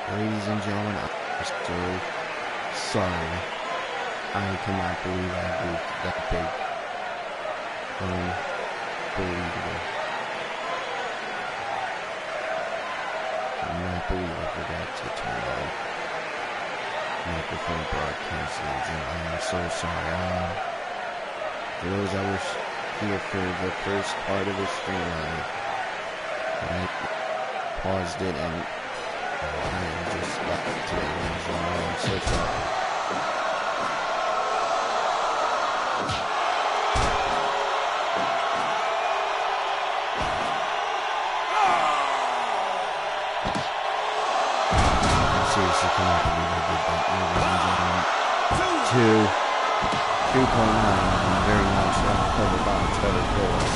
Ladies and gentlemen, I'm so sorry. I cannot believe I goofed that big. Unbelievable. I cannot believe I forgot to turn on microphone broadcasting. I'm so sorry. For those that were here for the first part of the stream, I paused it and I just left today. I'm so sorry. Seriously cannot believe I did that. Ladies and gentlemen, 2.9, very much covered by Trevor Phillips.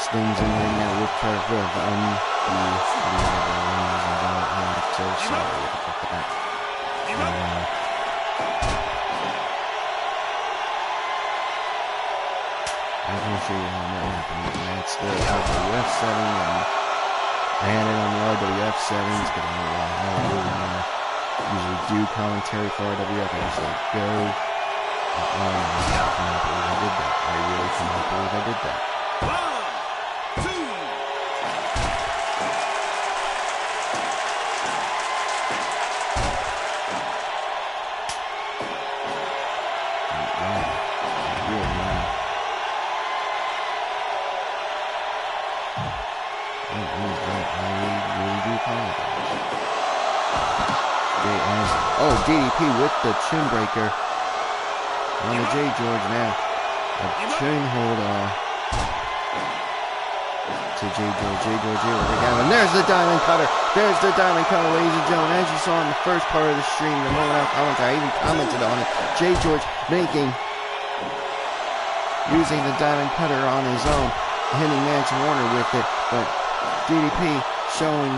Things in right now with Trevor Phillips. Unbelievable, ladies and gentlemen. I'm so sorry about that. I can show you how that happened. That's the RWF setting, and I had it on the RWF settings, but I don't know how I really usually do commentary for RWF. I just like go. I cannot believe I did that. I really cannot believe I did that. DDP with the chin breaker on the J. George now. A chin hold to J. George. J. George here with the guy. And there's the diamond cutter. There's the diamond cutter, ladies and gentlemen. As you saw in the first part of the stream, the moment I commentary, I even commented on it. J. George using the diamond cutter on his own, hitting Mance Warner with it. But DDP showing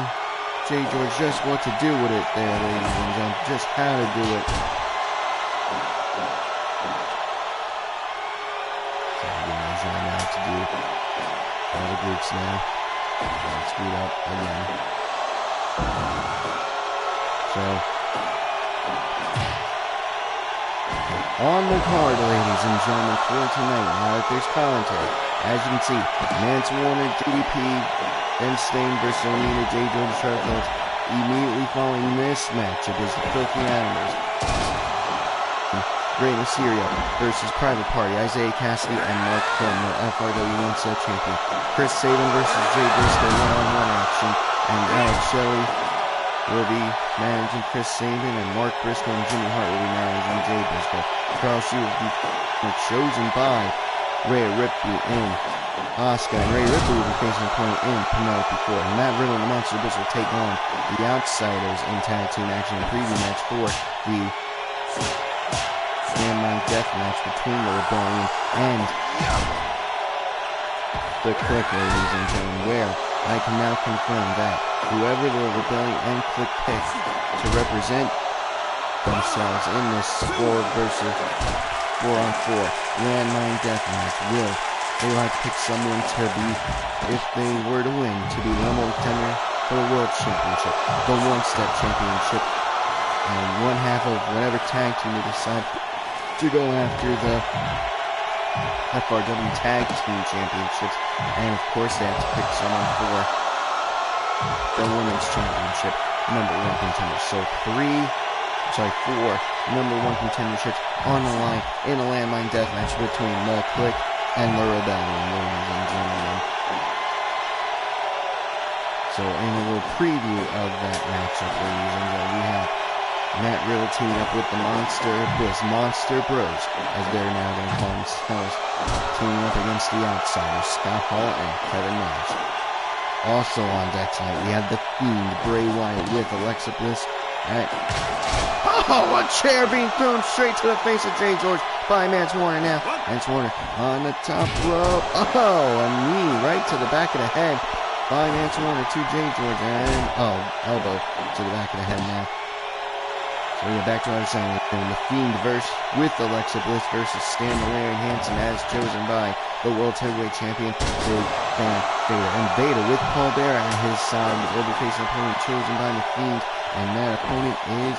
J. George just what to do with it there, ladies and gentlemen, just how to do it. So again, he's running out to do all the groups now. Screwed up again. So, on the card, ladies and gentlemen, for tonight, now that there's commentary, as you can see, Mance Warner, DDP, Ben Stain versus Onita, J. George, Trevor Phillips. Immediately following this matchup is the Filthy Animals. Rey Mysterio versus Private Party, Isaiah Cassidy and Mark Quinn, the FRW One-Set Champion. Chris Sabin versus Jay Briscoe, one-on-one action. And Alex Shelley will be managing Chris Sabin, and Mark Briscoe and Jimmy Hart will be managing Jay Briscoe. Carl Shue will be chosen by Rhea Ripley and Asuka, and Rhea Ripley will be facing a point in Penelope 4. And Matt Riddle and the Monster Boys will take on the Outsiders in tag team action, a preview match for the landmine death match between the Rebellion and the Click, ladies and gentlemen, where I can now confirm that whoever the Rebellion and Click pick to represent themselves in this 4 versus 4-on-4 landmine death match they will have to pick someone to be, if they were to win, to be the number one contender for the World Championship, the One-Step Championship, and one half of whatever tag team they decide to go after the FRW Tag Team Championships, and of course they have to pick someone for the Women's Championship, number one contender. So 4 number one contenderships on the line in a landmine death match between the Click and the Rebellion, ladies and gentlemen. So, in a little preview of that matchup, ladies and gentlemen, we have Matt Riddle teaming up with the Monster Bros, as they're now going to call themselves, teaming up against the Outsiders, Scott Hall and Kevin Nash. Also on deck tonight, we have the Fiend, Bray Wyatt, with Alexa Bliss at... Oh, a chair being thrown straight to the face of J. George by Mance Warner now. Mance Warner on the top rope. Oh, a knee right to the back of the head by Manson Warner to Jay George, and elbow to the back of the head now. So yeah, back to what I was saying, the Fiend with Alexa Bliss versus Stan Larry Hansen as chosen by the World Heavyweight Champion, Big Van Vader. And Vader with Paul Bearer at his side will be facing an opponent chosen by the Fiend, and that opponent is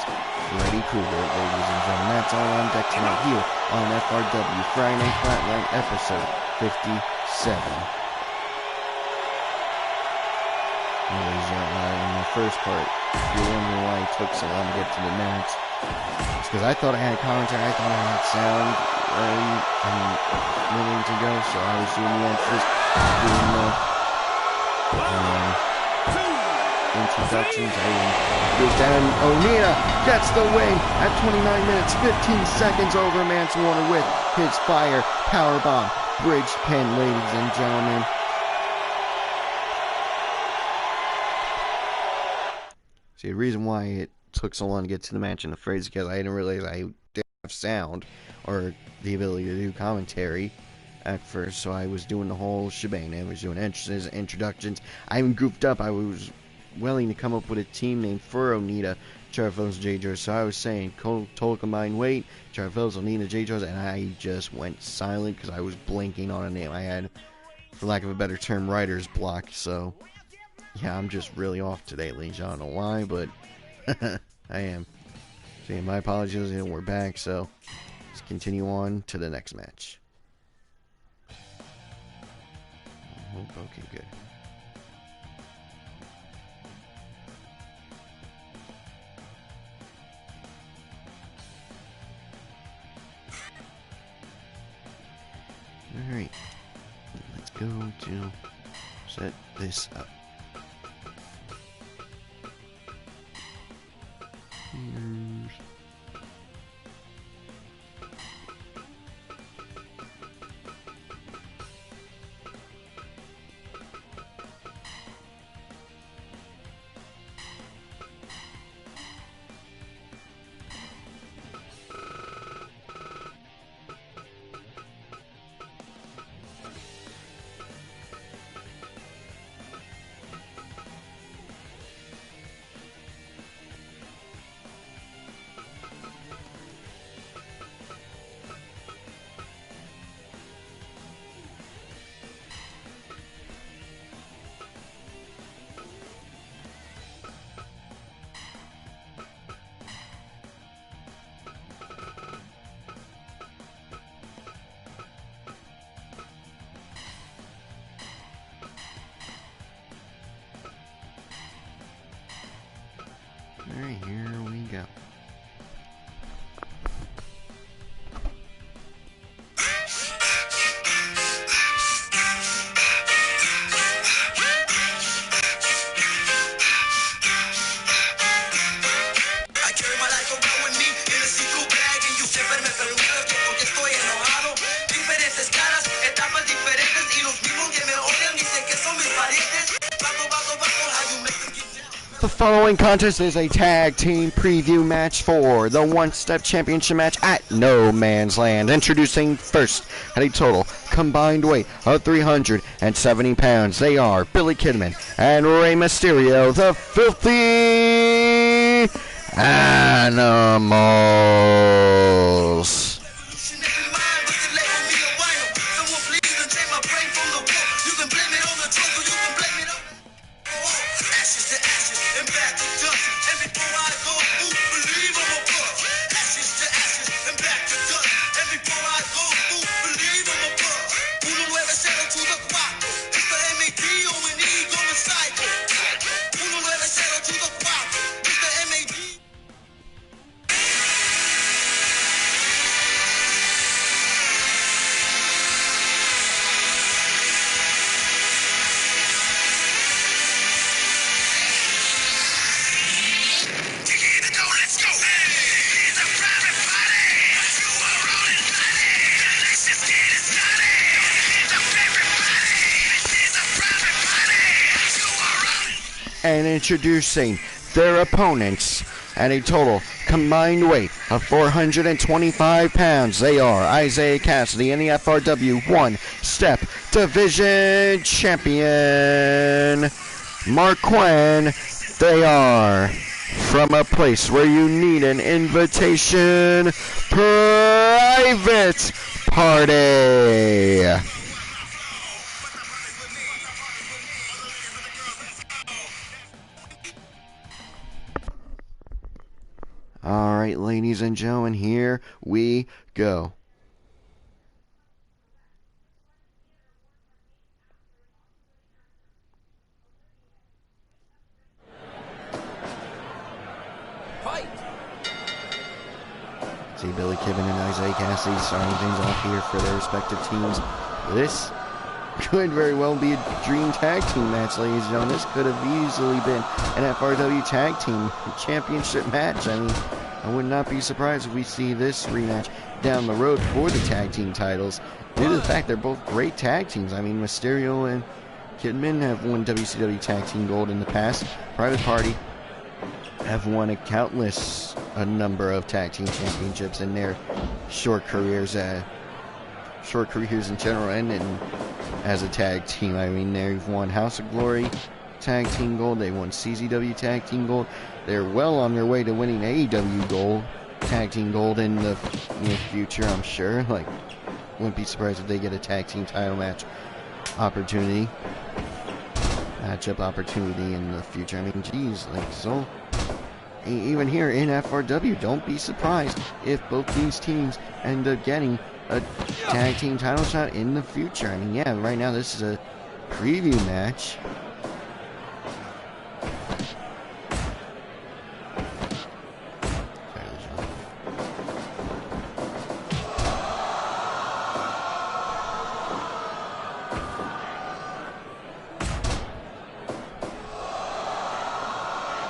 Freddy Krueger, ladies and gentlemen. That's all on deck tonight here on FRW Friday Night Flatline episode 57. In the first part, you're wondering why it took so long to get to the match. It's because I thought I had commentary, I thought I had sound ready and willing to go, so I was doing the entries, doing the introductions. Then Onita gets the win at 29 minutes, 15 seconds over Manson Warner with his fire powerbomb bridge pin, ladies and gentlemen. See, the reason why it took so long to get to the match in the phrase is because I didn't realize I didn't have sound or the ability to do commentary at first, so I was doing the whole shebang. I was doing entrances, introductions. I even goofed up. I was willing to come up with a team name for Onita, Charles, J. George. So I was saying total combined weight, Charles, Onita, J. George, and I just went silent because I was blinking on a name. I had, for lack of a better term, writer's block, so... yeah, I'm just really off today, ladies. I don't know why, but I am. So yeah, my apologies, and we're back, so let's continue on to the next match. Okay, good. Alright, let's go to set this up. Alright, here we go. The following contest is a tag team preview match for the one-step championship match at No Man's Land. Introducing first, at a total combined weight of 370 pounds, they are Billy Kidman and Rey Mysterio, the Filthy Animals. And introducing their opponents at a total combined weight of 425 pounds. They are Isaiah Cassidy and the FRW one-step division champion, Mark Quinn. They are from a place where you need an invitation, Private Party. All right, ladies and gentlemen, here we go. Fight! See Billy Kibben and Isaiah Cassidy starting things off here for their respective teams. This could very well be a dream tag team match, ladies and gentlemen. This could have easily been an FRW tag team championship match. I mean, I would not be surprised if we see this rematch down the road for the tag team titles, due to the fact they're both great tag teams. I mean, Mysterio and Kidman have won WCW Tag Team Gold in the past. Private Party have won a number of tag team championships in their short careers in general, and as a tag team. I mean, they've won House of Glory Tag Team Gold, they won CZW Tag Team Gold. They're well on their way to winning AEW Gold, Tag Team Gold in the near future, I'm sure. Like, wouldn't be surprised if they get a tag team title matchup opportunity in the future. I mean, geez, like, so even here in FRW, don't be surprised if both these teams end up getting a tag team title shot in the future. I mean, yeah, right now this is a preview match.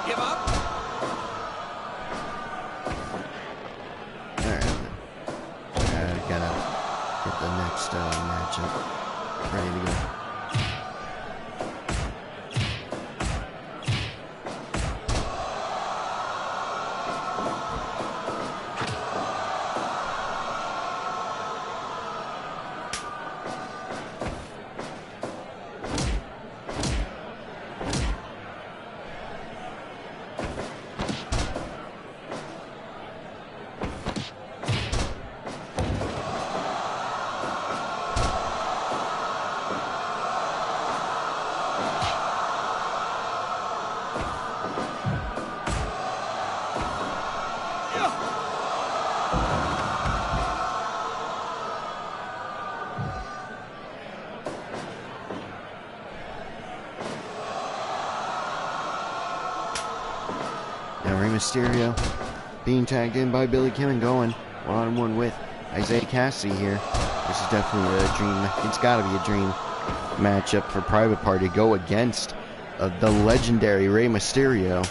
Give up. Gotta get the next matchup ready to go. Rey Mysterio being tagged in by Billy Kibben, going one-on-one with Isaiah Cassidy here. This is definitely a dream. It's got to be a dream matchup for Private Party to go against the legendary Rey Mysterio.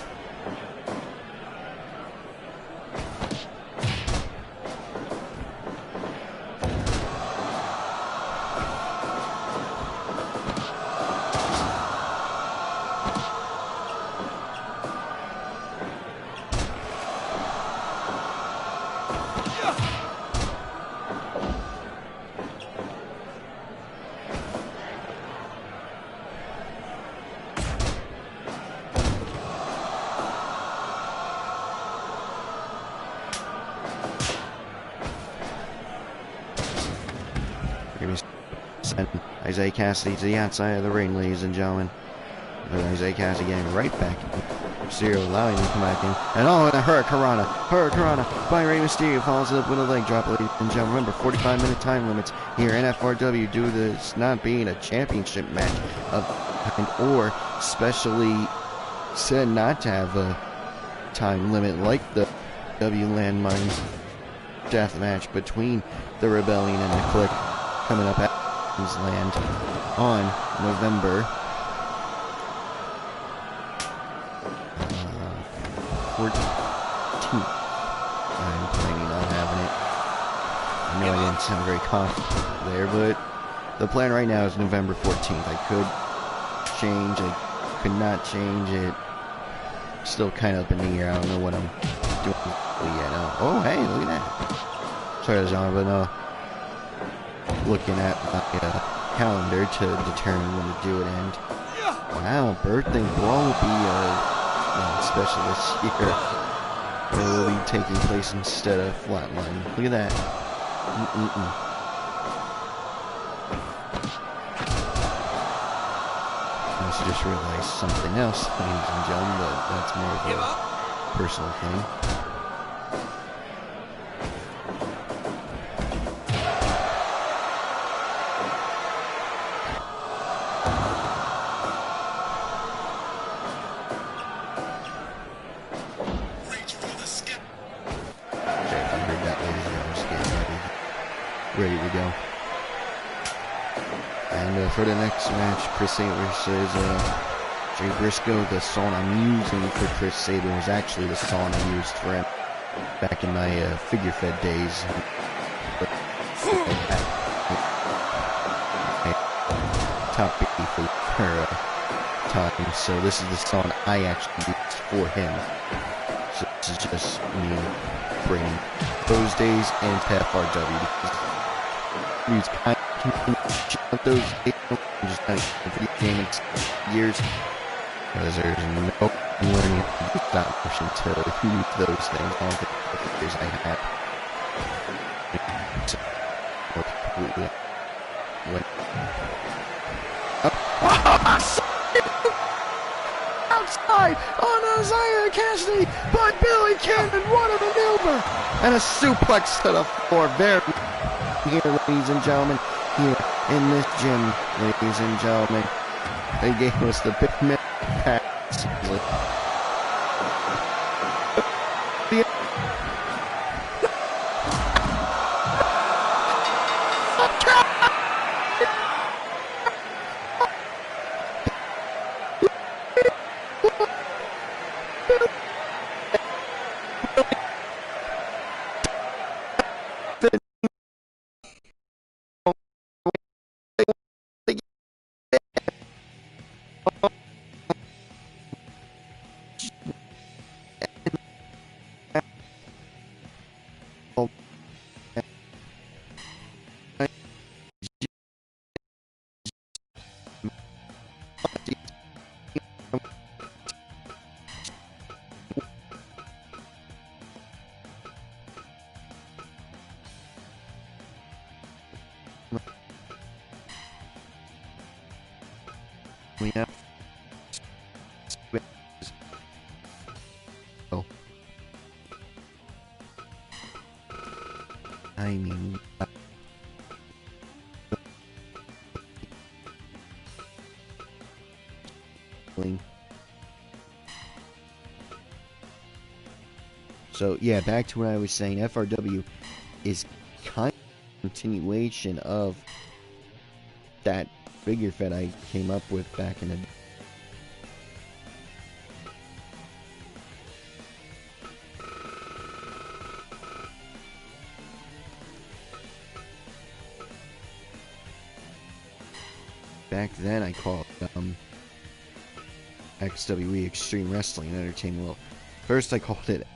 Send Isaiah Cassidy to the outside of the ring, ladies and gentlemen. But Isaiah Cassidy getting right back. Mysterio allowing him to come back in. And oh, and a Hurricanrana by Rey Mysterio follows it up with a leg drop, ladies and gentlemen. Remember, 45-minute time limits here in FRW due to this not being a championship match or specially said not to have a time limit like the W Landmine death match between the Rebellion and the Clique coming up at Land on November 14th. I'm planning on having it. I know I didn't sound very confident there, but the plan right now is November 14th. I could change, I could not change it. still kind of up in the air. I don't know what I'm doing yet. Oh, hey, look at that. Sorry, John, but looking at my calendar to determine when to do it. And wow, birthday brawl will be special this year. It will be taking place instead of Flatline. Look at that. I just realized something else, ladies and gentlemen, but that's more of a personal thing. Ready to go. And for the next match, Chris Sabin versus Jay Briscoe. The song I'm using for Chris Sabin was actually the song I used for him back in my figure fed days. Top 50 for time. So this is the song I actually used for him. So this is just me bringing those days into FRW. He's kind of those days, just kind of video game years, because there's no learning that option to use those things. I don't think the years I had. So, completely went outside on Isaiah Cassidy, but Billy Cannon, what a maneuver! And a suplex to the floor. Very here, ladies and gentlemen, here in this gym, ladies and gentlemen, they gave us the big minute pass. We have I mean so yeah, back to what I was saying. FRW is kind of a continuation of that figure fed I came up with back in the back then. I called XWE, Extreme Wrestling and Entertainment. Well, first I called it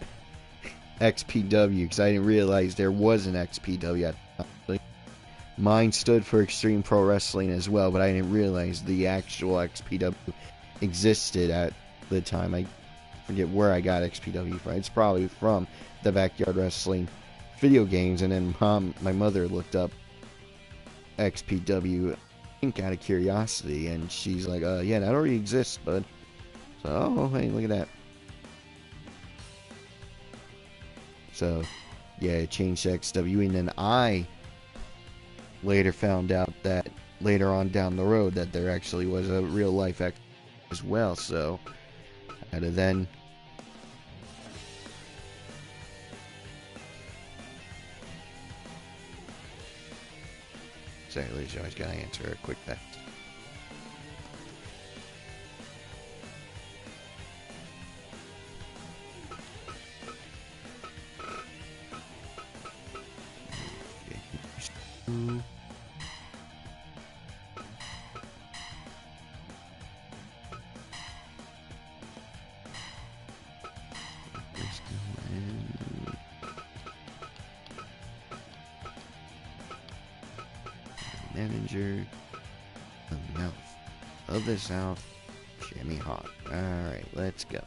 XPW because I didn't realize there was an XPW at the time. Mine stood for Extreme Pro Wrestling as well, but I didn't realize the actual XPW existed at the time. I forget where I got XPW from. It's probably from the Backyard Wrestling video games, and then my mother looked up XPW, I think out of curiosity, and she's like, yeah, that already exists, bud. So, oh, hey, look at that. So, yeah, it changed to XWE, and then I later found out that later on down the road that there actually was a real life X as well, so I had to then sorry, ladies, you always gotta answer a quick text. manager, the mouth of the South, Jimmy Hart. Alright, let's go.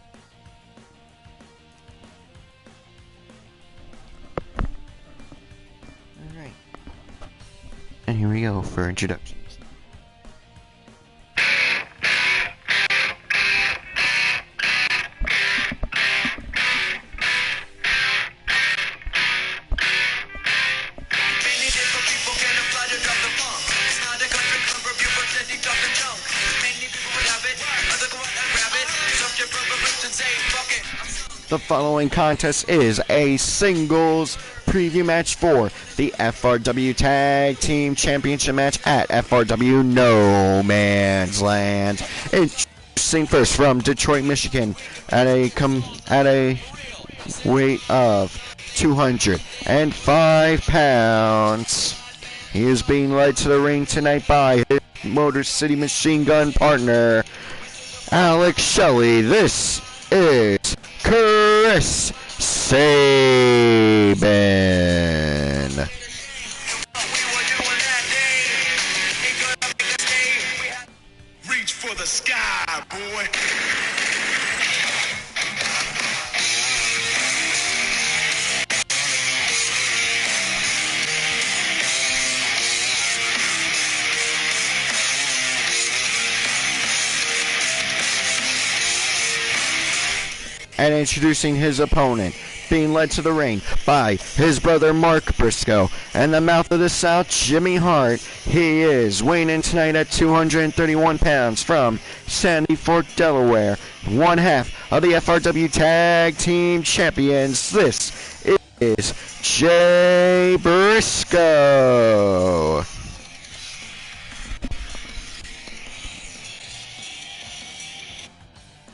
Alright. And here we go for introductions. The following contest is a singles preview match for the FRW Tag Team Championship match at FRW No Man's Land. Introducing first from Detroit, Michigan, at a weight of 205 pounds. He is being led to the ring tonight by his Motor City Machine Gun partner, Alex Shelley. This is Chris Sabin. Reach for the sky, boy. And introducing his opponent, being led to the ring by his brother Mark Briscoe and the mouth of the South, Jimmy Hart. He is weighing in tonight at 231 pounds from Sandy Fork, Delaware, one half of the FRW Tag Team Champions. This is Jay Briscoe.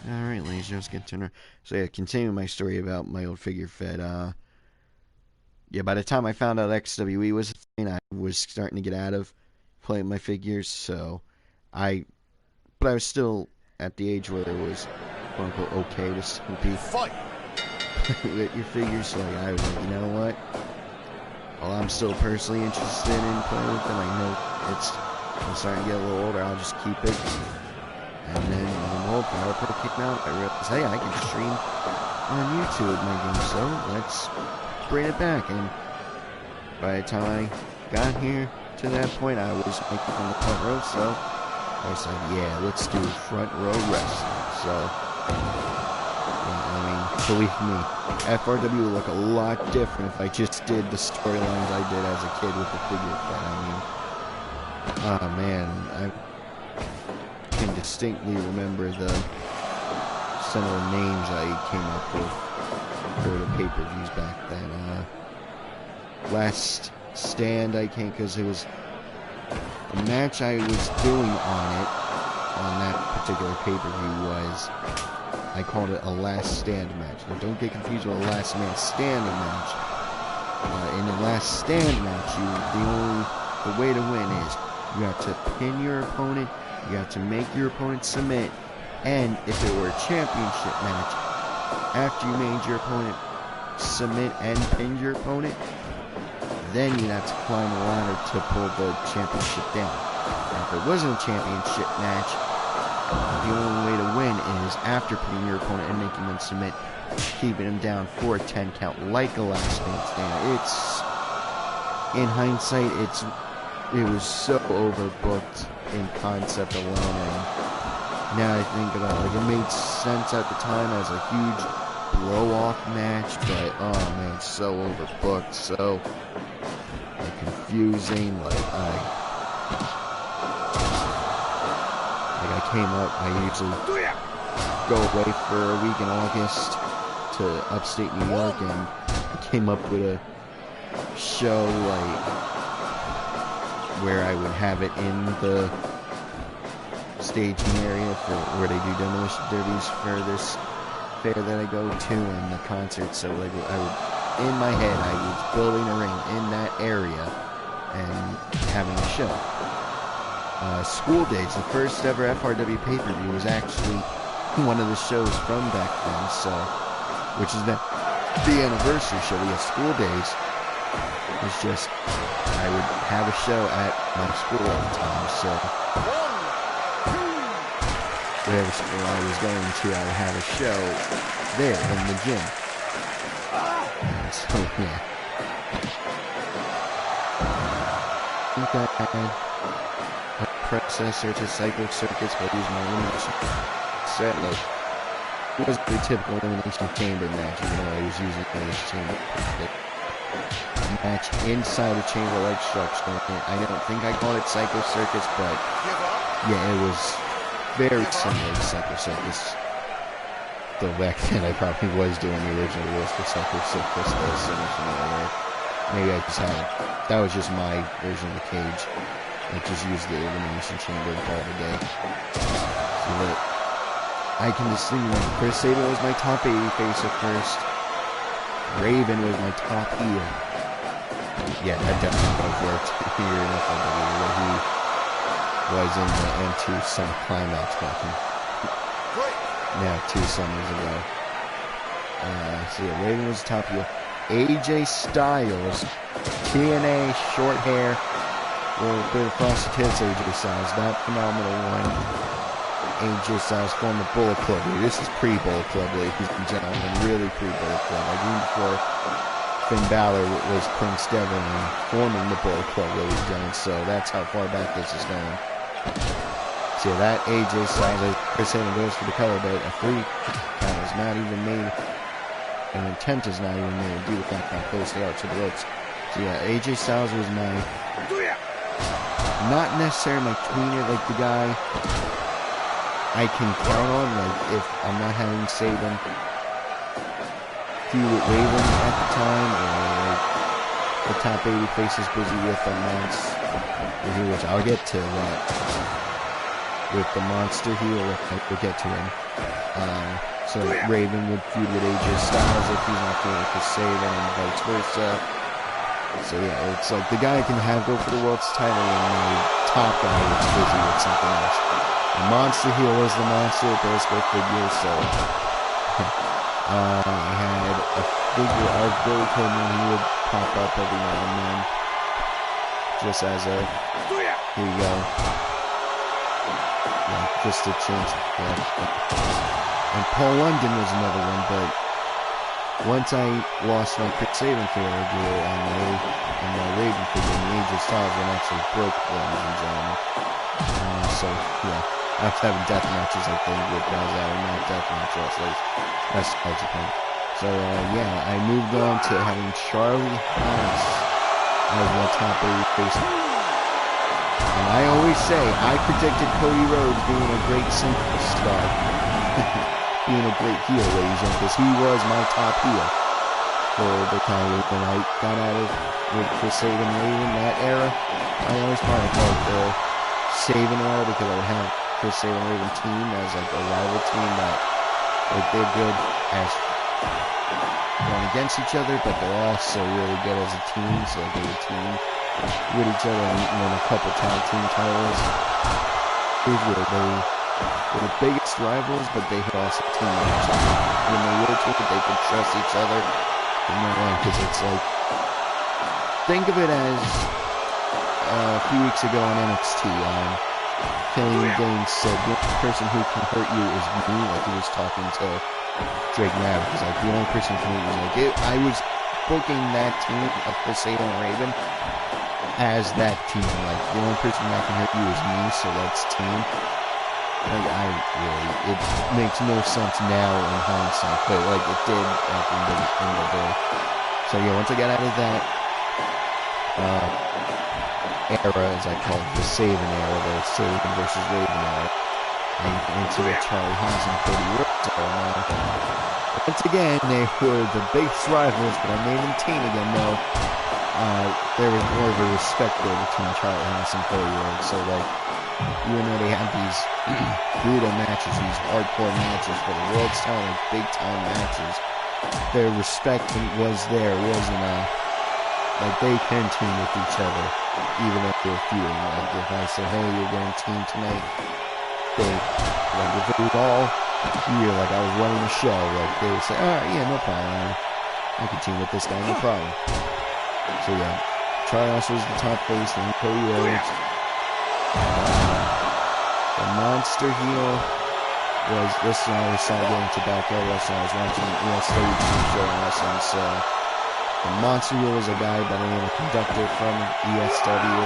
Alright, ladies and gentlemen, so yeah, continuing my story about my old figure fed, yeah, by the time I found out XWE was a thing, I was starting to get out of playing my figures, but I was still at the age where it was, quote unquote, okay to still be with your figures, so like, I was like, you know what, while I'm still personally interested in playing with them, I know I'm starting to get a little older, I'll just keep it. And then when I'm old, when I put a kick out, I realized, hey, I can stream on YouTube my game, so let's bring it back. And by the time I got here to that point, I was making from the front row, so I was like, yeah, let's do front row wrestling. So, yeah, I mean, believe me, FRW would look a lot different if I just did the storylines I did as a kid with the figure fight. I mean, oh man, I can distinctly remember some of the names I came up with for the pay-per-views back then. Last Stand I came because it was the match I was doing on that particular pay-per-view was, I called it a Last Stand match. Now don't get confused with a Last Man Standing match. In the Last Stand match, the way to win is you have to pin your opponent. You have to make your opponent submit, and if it were a championship match, after you made your opponent submit and pin your opponent, then you'd have to climb a ladder to pull the championship down. Now, if it wasn't a championship match, the only way to win is after pinning your opponent and making them submit, keeping them down for a 10 count, like a Last Man Stand. In hindsight, it was so overbooked in concept alone, and now I think about it, like, it made sense at the time as a huge blow-off match, but oh man, it's so overbooked, so like, confusing. I came up, I usually go away for a week in August to upstate New York, and I came up with a show where I would have it in the staging area for where they do demolition derbies for this fair that I go to and the concert. So like in my head, I was building a ring in that area and having a show. School Days, the first ever FRW pay-per-view, was actually one of the shows from back then, so, which is the anniversary show. We have School Days, It's just, I would have a show at my school all the time, so whatever school I was going to, I would have a show there in the gym. So, yeah. Okay. A predecessor to Psycho Circus, but use my elimination set. Like, it wasn't the typical elimination chamber match, even though I was using elimination chamber. Match inside a chamber like structure. I don't think I called it Psycho Circus, but yeah, it was very similar to Psycho Circus. Though back then I probably was doing the original rules for Psycho Circus. That was so much familiar. Maybe I just had, that was just my version of the cage. I just used the elimination chamber and called it a day. So that I can distinguish. Chris Sabin was my top 80 face at first. Raven was my top heel. Yeah, that definitely would have worked here in FRW when he was in the M2 Summer Climax back in, now 2 summers ago. So yeah, Raven was the top heel. AJ Styles, TNA, short hair, little bit across the tits, AJ Styles, that phenomenal one. AJ Styles formed the Bullet Club. This is pre-Bullet Club, ladies and gentlemen, really pre-Bullet Club. I mean before Finn Balor was Prince Devon and forming the Bullet Club, ladies and gentlemen, so that's how far back this is going. So yeah, that AJ Styles, Chris Sabin goes for the color, but a free count is not even made. An attempt is not even made due to the fact how close they are to the ropes. So yeah, AJ Styles was my, not necessarily my tweener, like the guy I can count on, like if I'm not having Sabin feud with Raven at the time, or like the top 80 faces busy with the monster, which I'll get to that, with the monster heel, we'll get to him. So Raven would feud with AJ Styles if he's not feuding with Sabin, and vice versa. So yeah, it's like the guy can have go for the world's title, and the top guy is busy with something else. The monster heel was the monster, those go figure. So I had a figure of Billy Kidman. He would pop up every now and then, just as a here you go, yeah, just a change. Yeah. And Paul London was another one, but once I lost my Chris Sabin figure and my Raven figure, and the AJ Styles one actually broke, ladies and gentlemen. So yeah, after having death matches, I think with guys that are not death match wrestlers, that's hard to think. So yeah, I moved on to having Charlie Haas as my top 80 face. And I always say, I predicted Cody Rhodes being a great single star. Being a great heel, ladies and gentlemen, because he was my top heel for the time when I got out of with Chris Sabin Raven, that era. I always kind of called the Sabin era because I would have Chris Sabin Raven team as like a rival team that like they're good as going against each other, but they're also really good as a team, so they would team with each other and win a couple tag team titles. It was weird. They were the biggest rivals, but they could also team each other. When they were together, they could trust each other. Because it's like, think of it as a few weeks ago on NXT. Killian Dane said, the only person who can hurt you is me. Like he was talking to Drake Maverick. He's like, the only person who can hurt you is like, I was booking that team of Chris Sabin and Raven as that team. Like, the only person that can hurt you is me, so that's team. Like, it makes no sense now in hindsight, but like it did like in the day. So yeah, once I got out of that era, as I call it, the Sabin era, the Sabin versus Raven era, and into the Charlie Haas and Cody Rhodes era. Once again, they were the biggest rivals, but I made them team again though. There was more of a respect there between Charlie Haas and Cody Rhodes, so like, even though they had these brutal matches, these hardcore matches for the world's title, like big time matches, their respect was there. It wasn't like they can team with each other, even if they're feuding. Like if I say, hey, you're going team tonight, they, like if it was all here, like I was running the show, like they would say, alright, yeah, no problem, I can team with this guy, no problem. So yeah, Charlie also was the top face, and Cody Rhodes. The monster heel was, this is when I was starting getting to backyard wrestling. I was watching ESW show wrestling, so the monster heel was a guy by the name of Conductor from ESW.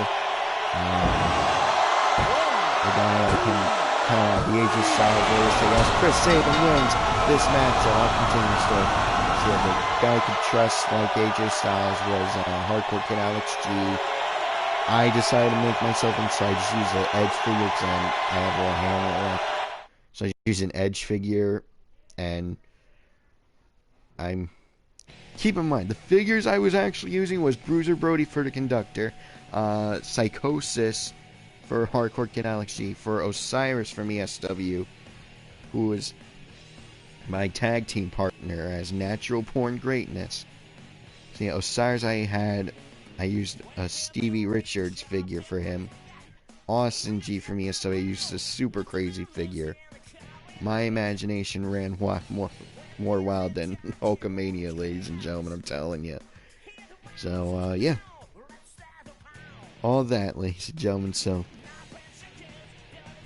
The guy that can kind of the AJ Styles way. So yes, Chris Sabin wins this match, so I'll continue the story. So the guy I could trust like AJ Styles was Hardcore Kid Alex G. I decided to make myself inside. Just use the Edge figure because I have one hand left. So I use an Edge figure, and keep in mind the figures I was actually using was Bruiser Brody for the Conductor, Psychosis for Hardcore Kid Alex G, for Osiris from ESW, who was my tag team partner as Natural Born Greatness. So yeah, Osiris I used a Stevie Richards figure for him. Austin G from ESW, I used a super crazy figure. My imagination ran more wild than Hulkamania, ladies and gentlemen, I'm telling you. So, yeah. All that, ladies and gentlemen, so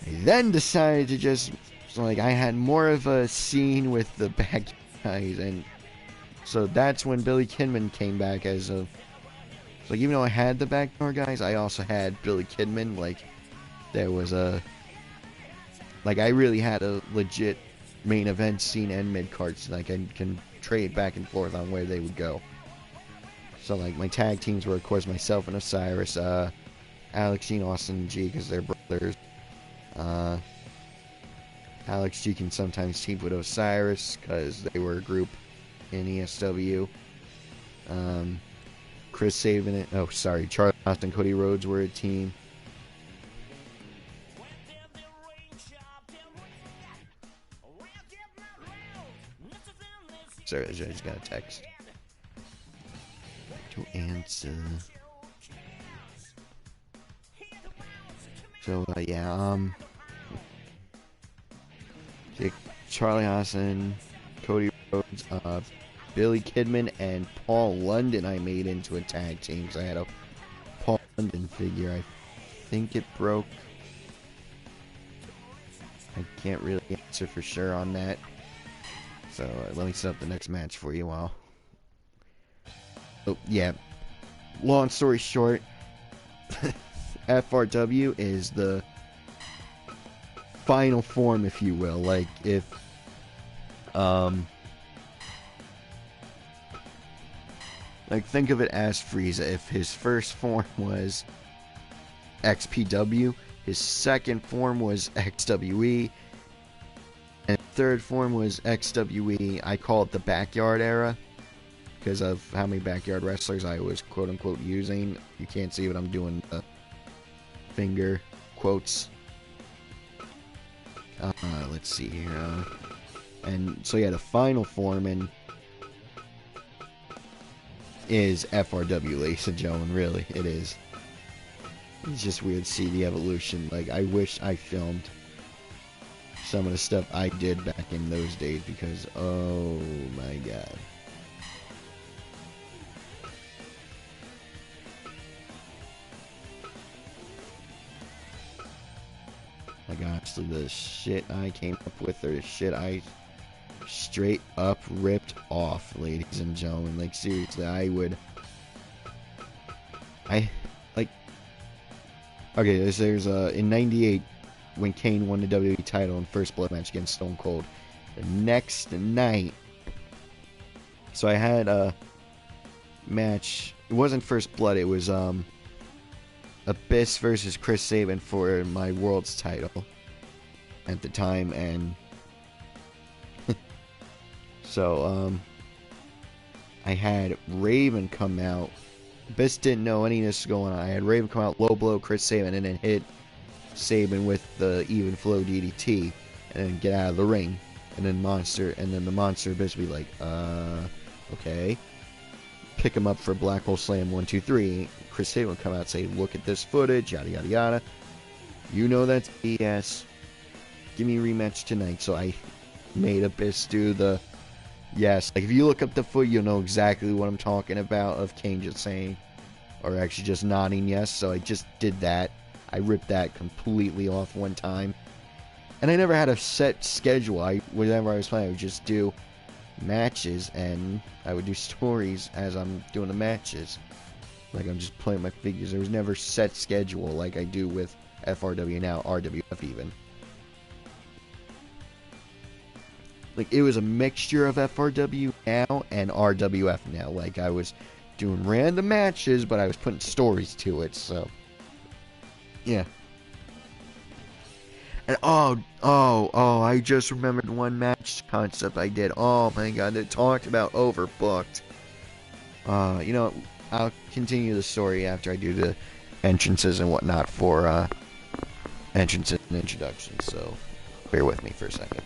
I then decided to just, so like, I had more of a scene with the back guys, and so that's when Billy Kidman came back as a, like, even though I had the backdoor guys, I also had Billy Kidman. Like, there was a, like, I really had a legit main event scene and mid cards. Like, I can trade back and forth on where they would go. So, like, my tag teams were, of course, myself and Osiris, Alex G and Austin G, because they're brothers. Alex G can sometimes team with Osiris because they were a group in ESW. Chris Sabin, Charlie Austin and Cody Rhodes were a team. Sorry, I just got a text to answer. So, yeah, Charlie Austin, Cody Rhodes, Billy Kidman, and Paul London I made into a tag team. So I had a Paul London figure. I think it broke. I can't really answer for sure on that. So let me set up the next match for you all. Oh, yeah. Long story short, FRW is the final form, if you will. Like, if like, think of it as Frieza. If his first form was XPW, his second form was XWE, and third form was XWE. I call it the Backyard Era because of how many backyard wrestlers I was quote-unquote using. You can't see what I'm doing, finger quotes. Let's see here. And so, yeah, the final form is FRW, ladies and gentlemen. Really, it is. It's just weird to see the evolution. Like, I wish I filmed some of the stuff I did back in those days because, oh my god. Like, honestly, the shit I came up with, or the shit I straight up ripped off, ladies and gentlemen. Like, seriously, okay, there's in '98 when Kane won the WWE title in first blood match against Stone Cold. The next night, so I had a match. It wasn't first blood. It was Abyss versus Chris Sabin for my world's title at the time, and so I had Raven come out. Abyss didn't know any of this was going on. I had Raven come out, low blow Chris Sabin, and then hit Sabin with the even flow DDT, and then get out of the ring. And then the monster Abyss would be like, okay. Pick him up for Black Hole Slam 1, 2, 3. Chris Sabin would come out and say, look at this footage, yada yada yada. You know that's BS. Give me a rematch tonight. So I made Abyss do the yes. Like, if you look up the footage, you'll know exactly what I'm talking about, of Kane just saying, or actually just nodding yes, so I just did that. I ripped that completely off one time. And I never had a set schedule. Whenever I was playing, I would just do matches, and I would do stories as I'm doing the matches. Like I'm just playing my figures. There was never set schedule like I do with FRW now, RWF even. Like it was a mixture of FRW now and RWF now. Like I was doing random matches, but I was putting stories to it, so yeah. And I just remembered one match concept I did. Oh my god, it talked about Overbooked. You know, I'll continue the story after I do the entrances and whatnot for entrances and introductions, so bear with me for a second.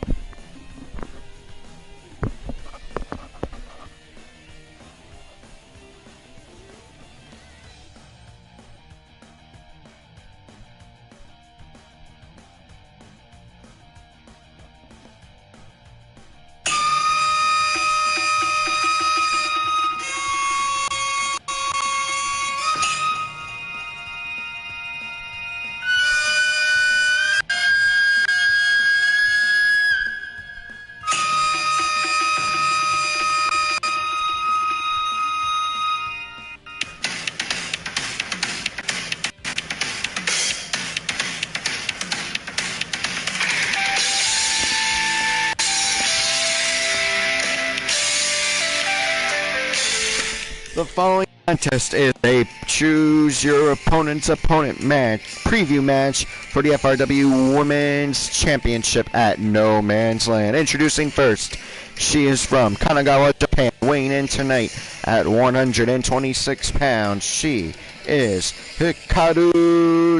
The following contest is a choose your opponent's opponent match, preview match for the FRW Women's Championship at No Man's Land. Introducing first, she is from Kanagawa, Japan, weighing in tonight at 126 pounds. She is Hikaru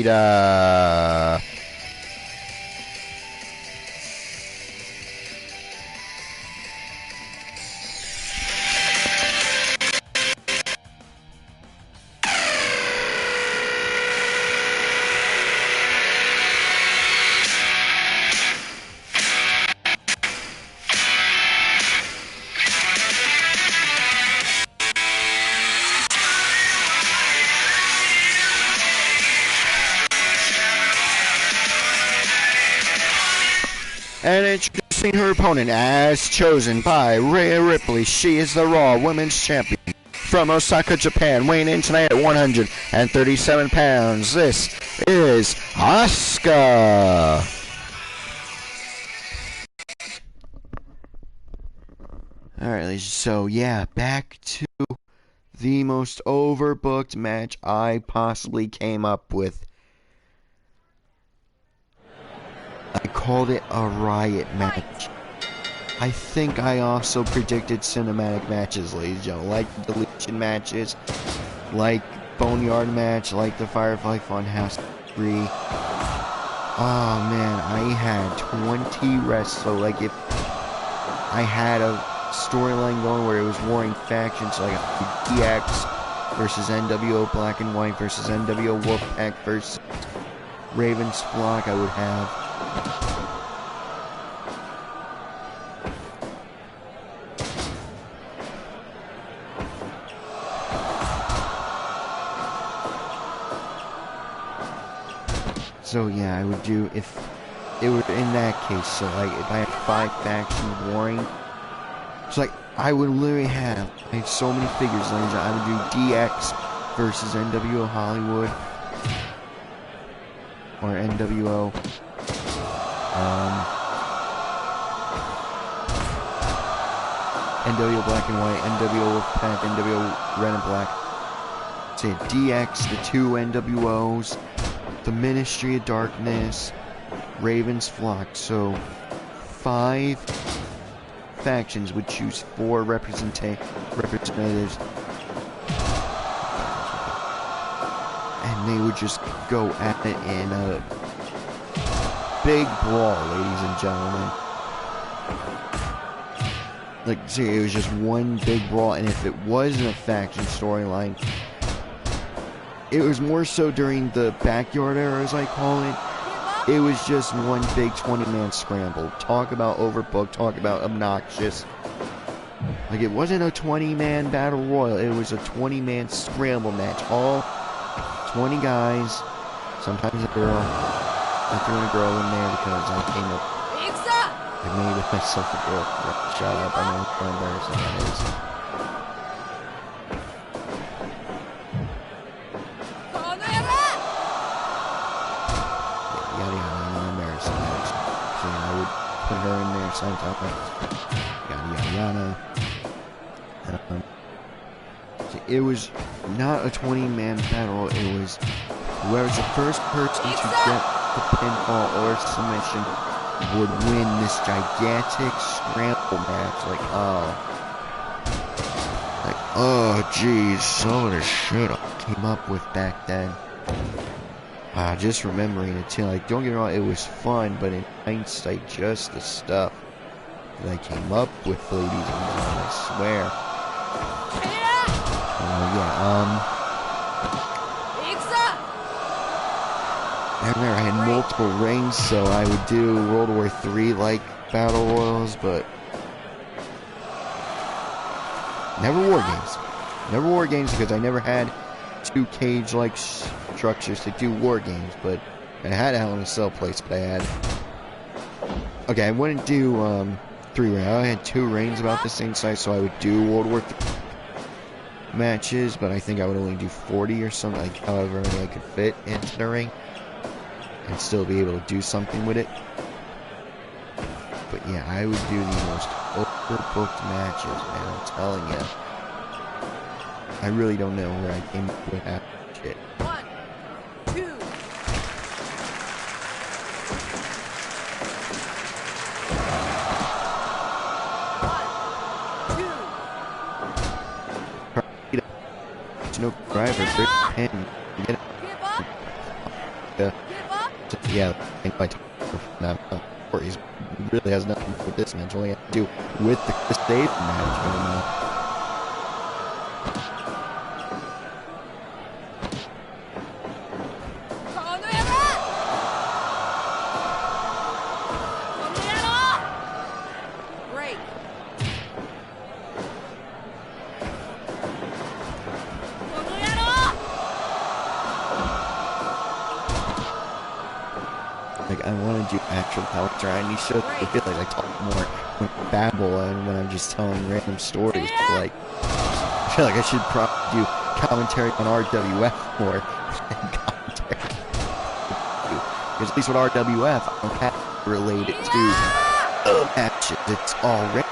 Shida. And introducing her opponent, as chosen by Ripley, she is the Raw Women's Champion from Osaka, Japan, weighing in tonight at 137 pounds. This is Asuka. Alright, ladies, so yeah, back to the most overbooked match I possibly came up with. I called it a riot match. I think I also predicted cinematic matches, ladies and gentlemen, like deletion matches, like Boneyard match, like the Firefly Funhouse 3. Oh man, I had 20 rests, so like if I had a storyline going where it was warring factions, like DX versus NWO Black and White versus NWO Wolfpack versus Raven's Flock, I would have so yeah, I would do, if it were in that case, so like if I had 5 factions warring, so like I would literally have, I have so many figures, I would do DX versus NWO Hollywood or NWO NWO Black and White, NWO Wolfpack, NWO Red and Black. Say DX, the 2 NWOs, the Ministry of Darkness, Raven's Flock. So 5 factions would choose 4 representatives, and they would just go at it in a big brawl, ladies and gentlemen. Like, see, it was just one big brawl, and if it wasn't a faction storyline, it was more so during the backyard era, as I call it. It was just one big 20-man scramble. Talk about overbooked, talk about obnoxious. Like, it wasn't a 20-man battle royal. It was a 20-man scramble match. All 20 guys, sometimes a girl. I threw in a girl in there because I came up. I made myself a girl. Shut up. I know how embarrassing that is. Yada yada. I know embarrassing that is. So I would put her in there sometimes. Yada yada yada. It was not a 20-man battle. It was whoever's the first person to get the pinfall or submission would win this gigantic scramble match. Like, oh, geez, some of the shit I came up with back then. Just remembering it too. Like, don't get me wrong, it was fun, but in hindsight, just the stuff that I came up with, ladies and gentlemen, I swear. I remember I had multiple reigns, so I would do World War III like battle royals, but never war games. Never war games because I never had 2 cage-like structures to do war games, but I had a Hell in a Cell place, but I had... Okay, I wouldn't do 3 reigns. I had 2 reigns about the same size, so I would do World War III matches, but I think I would only do 40 or something, like however many I could fit into the ring and still be able to do something with it. But yeah, I would do the most overbooked matches, man, I'm telling you. I really don't know where I came up with that shit. 1, 2. No driver, great pin. Get it. Yeah, I think my now, he really has nothing with this match. Only have to do with the Chris Sabin match. Like, I want to do actual commentary, and these shows, I feel like I talk more when I babble and when I'm just telling random stories. But, like, I feel like I should probably do commentary on RWF more than commentary. Because at least with RWF, I don't have to relate it to matches. It's already.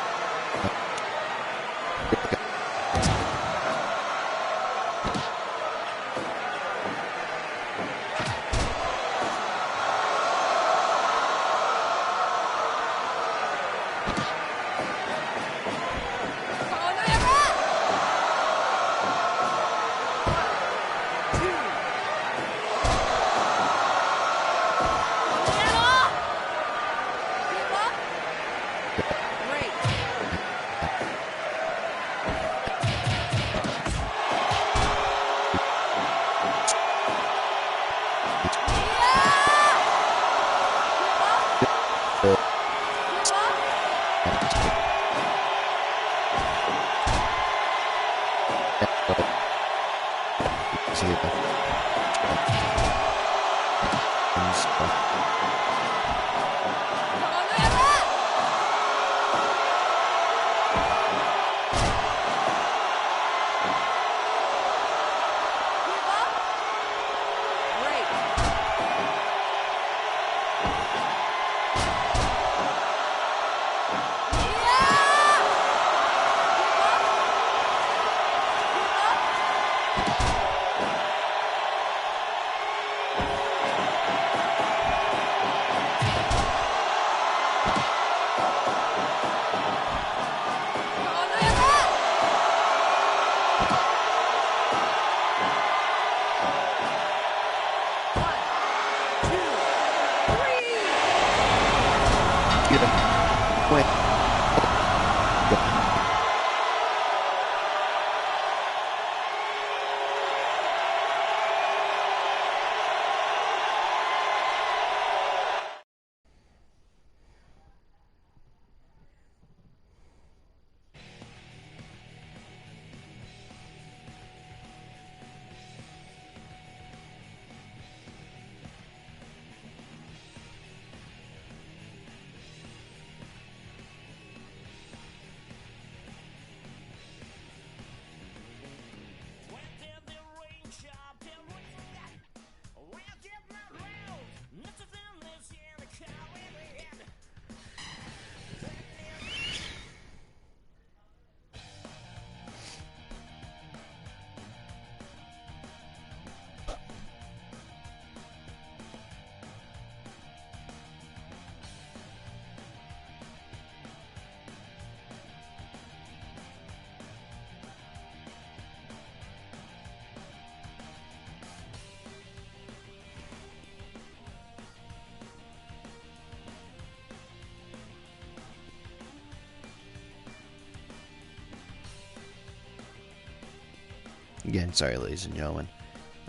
Again, sorry, ladies and gentlemen.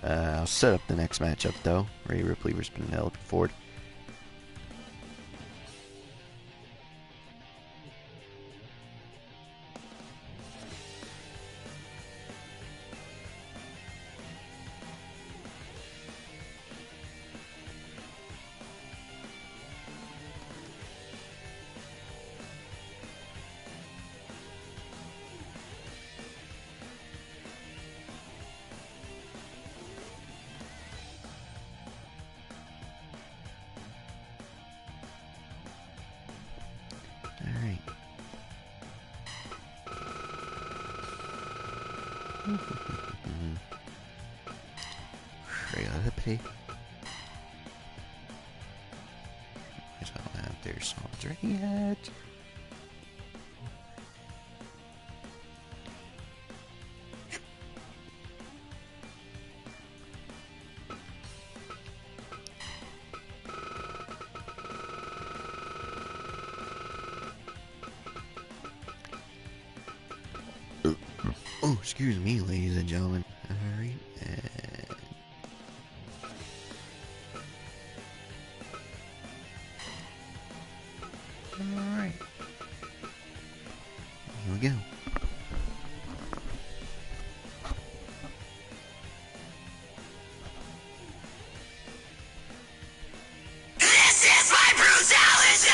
I'll set up the next matchup, though. Rhea Ripley versus Penelope Ford. Alright. Ripley. Guess I don't have their songs ready yet. Oh, excuse me, ladies and gentlemen. Alright, and... Alright. Here we go. This is my brutality!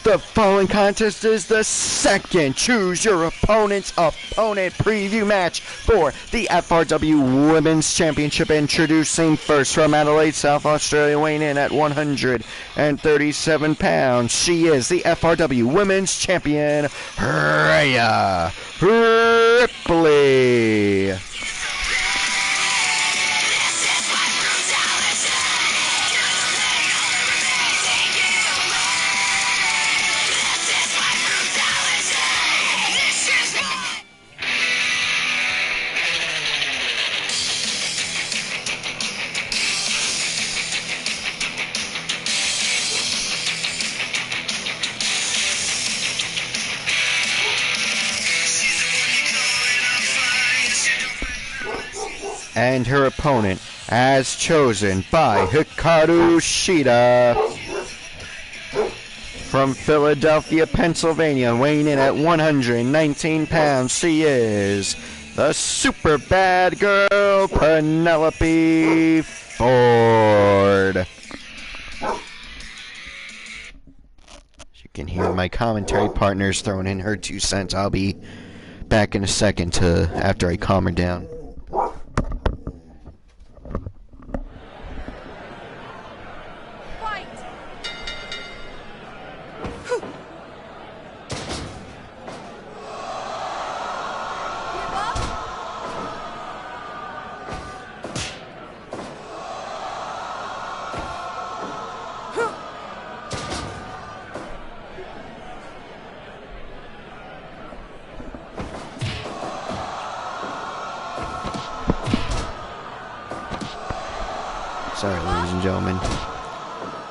The following contest is the second Choose Your Opponent's Opponent preview match for the FRW Women's Championship. Introducing first from Adelaide, South Australia, weighing in at 137 pounds. She is the FRW Women's Champion, Rhea Ripley. And her opponent, as chosen by Hikaru Shida, from Philadelphia, Pennsylvania, weighing in at 119 pounds, she is the super bad girl, Penelope Ford. As you can hear my commentary partners throwing in her 2 cents. I'll be back in a second after I calm her down. Sorry, ladies and gentlemen.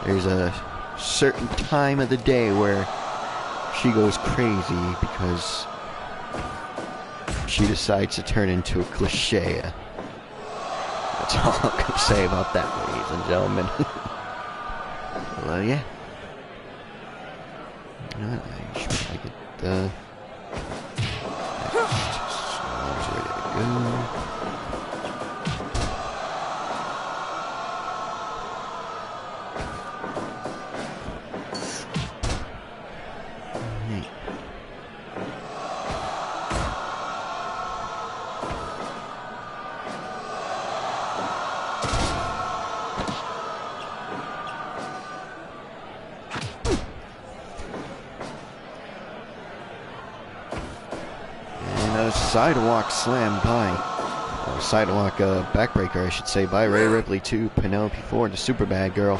There's a certain time of the day where she goes crazy because she decides to turn into a cliche. That's all I'm going to say about that, ladies and gentlemen. Well, yeah. You know what? I should probably get the... Next ready to go. Sidewalk slam by, sidewalk backbreaker, I should say, by Rhea Ripley to Penelope Ford, the super bad girl.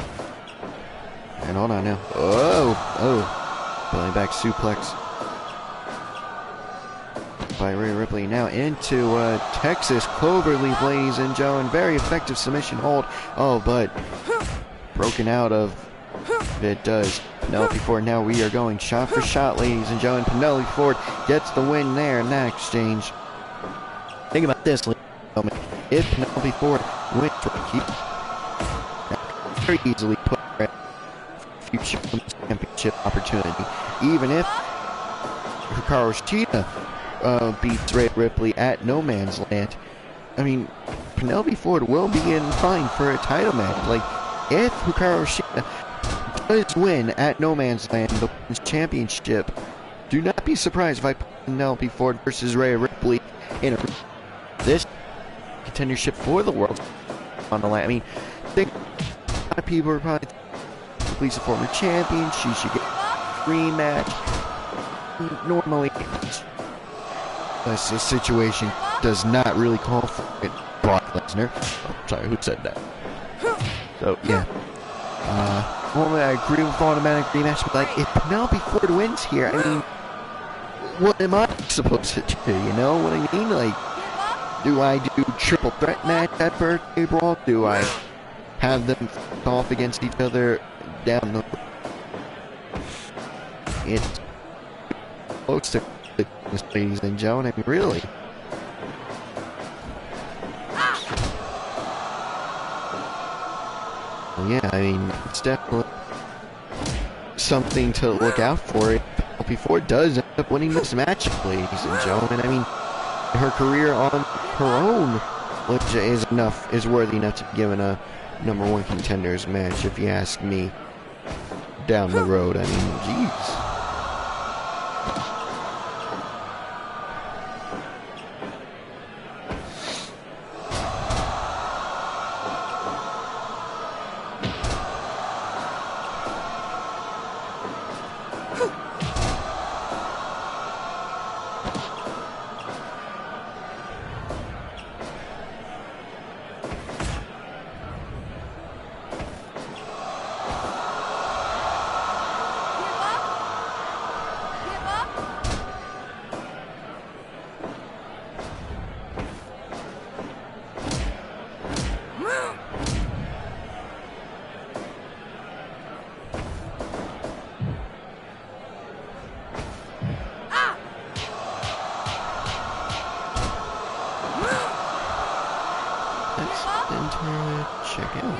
And hold on now. Oh, belly back suplex. by Rhea Ripley. Now into Texas Cloverleaf, ladies and gentlemen. Very effective submission hold. Oh, but broken out of it does. Penelope Ford, now we are going shot for shot, ladies and gentlemen. Penelope Ford gets the win there in that exchange. Think about this, ladies and gentlemen. If Penelope Ford wins, very easily put her at future championship opportunity. Even if Hikaru Shida beats Rhea Ripley at No Man's Land, I mean, Penelope Ford will be in line for a title match. Like, if Hikaru Shida does win at No Man's Land, the Women's Championship, do not be surprised if I put Penelope Ford versus Rhea Ripley in this contendership for the world on the line. I mean, I think a lot of people are probably Ripley's a former champion. She should get a rematch. Normally, this situation does not really call for it. Brock Lesnar. Oh, sorry, who said that? So, yeah. Normally I agree with automatic rematch, but like, if Penelope Ford wins here, I mean, what am I supposed to do, you know what I mean? Like, do I do triple threat match at Birthday Brawl? Do I have them off against each other down the road? It's close to this, ladies and gentlemen. I mean, really. Well, yeah, I mean, it's definitely something to look out for. If Penelope Ford does end up winning this match, ladies and gentlemen, I mean, her career on her own is worthy enough to be given a #1 contenders match, if you ask me, down the road. I mean, jeez. Check out.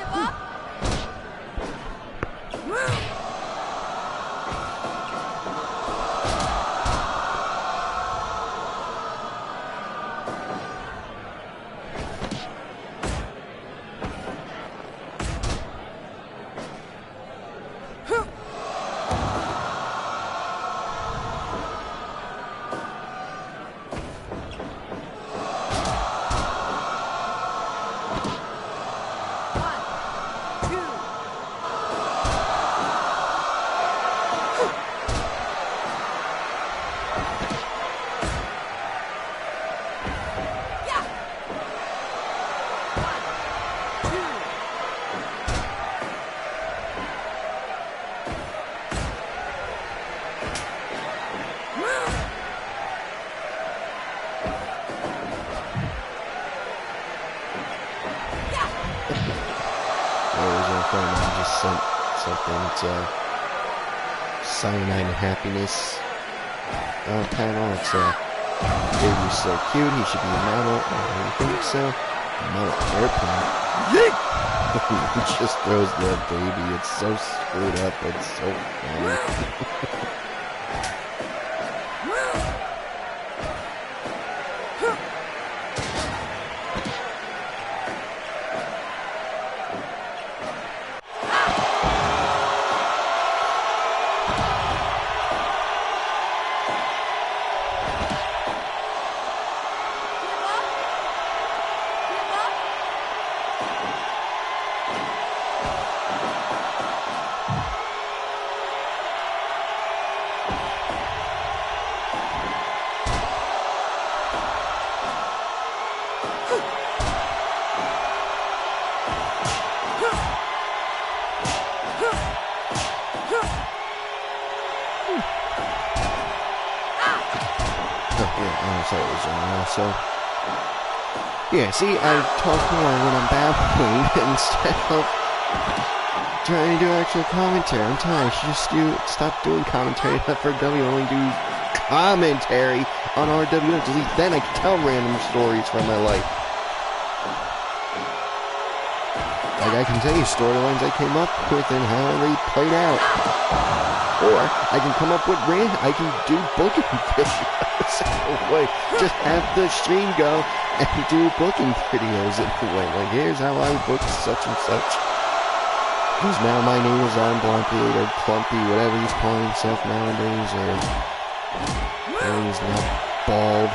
Cyanide and Happiness panel. It's baby's so cute, he should be a model. I think so. Model airplane. Yeet! He just throws the baby. It's so screwed up. It's so funny. titles right now, so... Yeah, see, I talk more when I'm babbling instead of trying to do actual commentary. I'm telling you, I should just stop doing commentary on FRW, only do commentary on RWF. At least then I can tell random stories from my life. Like, I can tell you storylines I came up with and how they played out. Or I can come up with I can do booking videos in a way. Just have the stream go and do booking videos in a way. Like, here's how I booked such and such. Because now my name is Adam Blockade or Plumpy, whatever he's calling himself nowadays, or he's not bald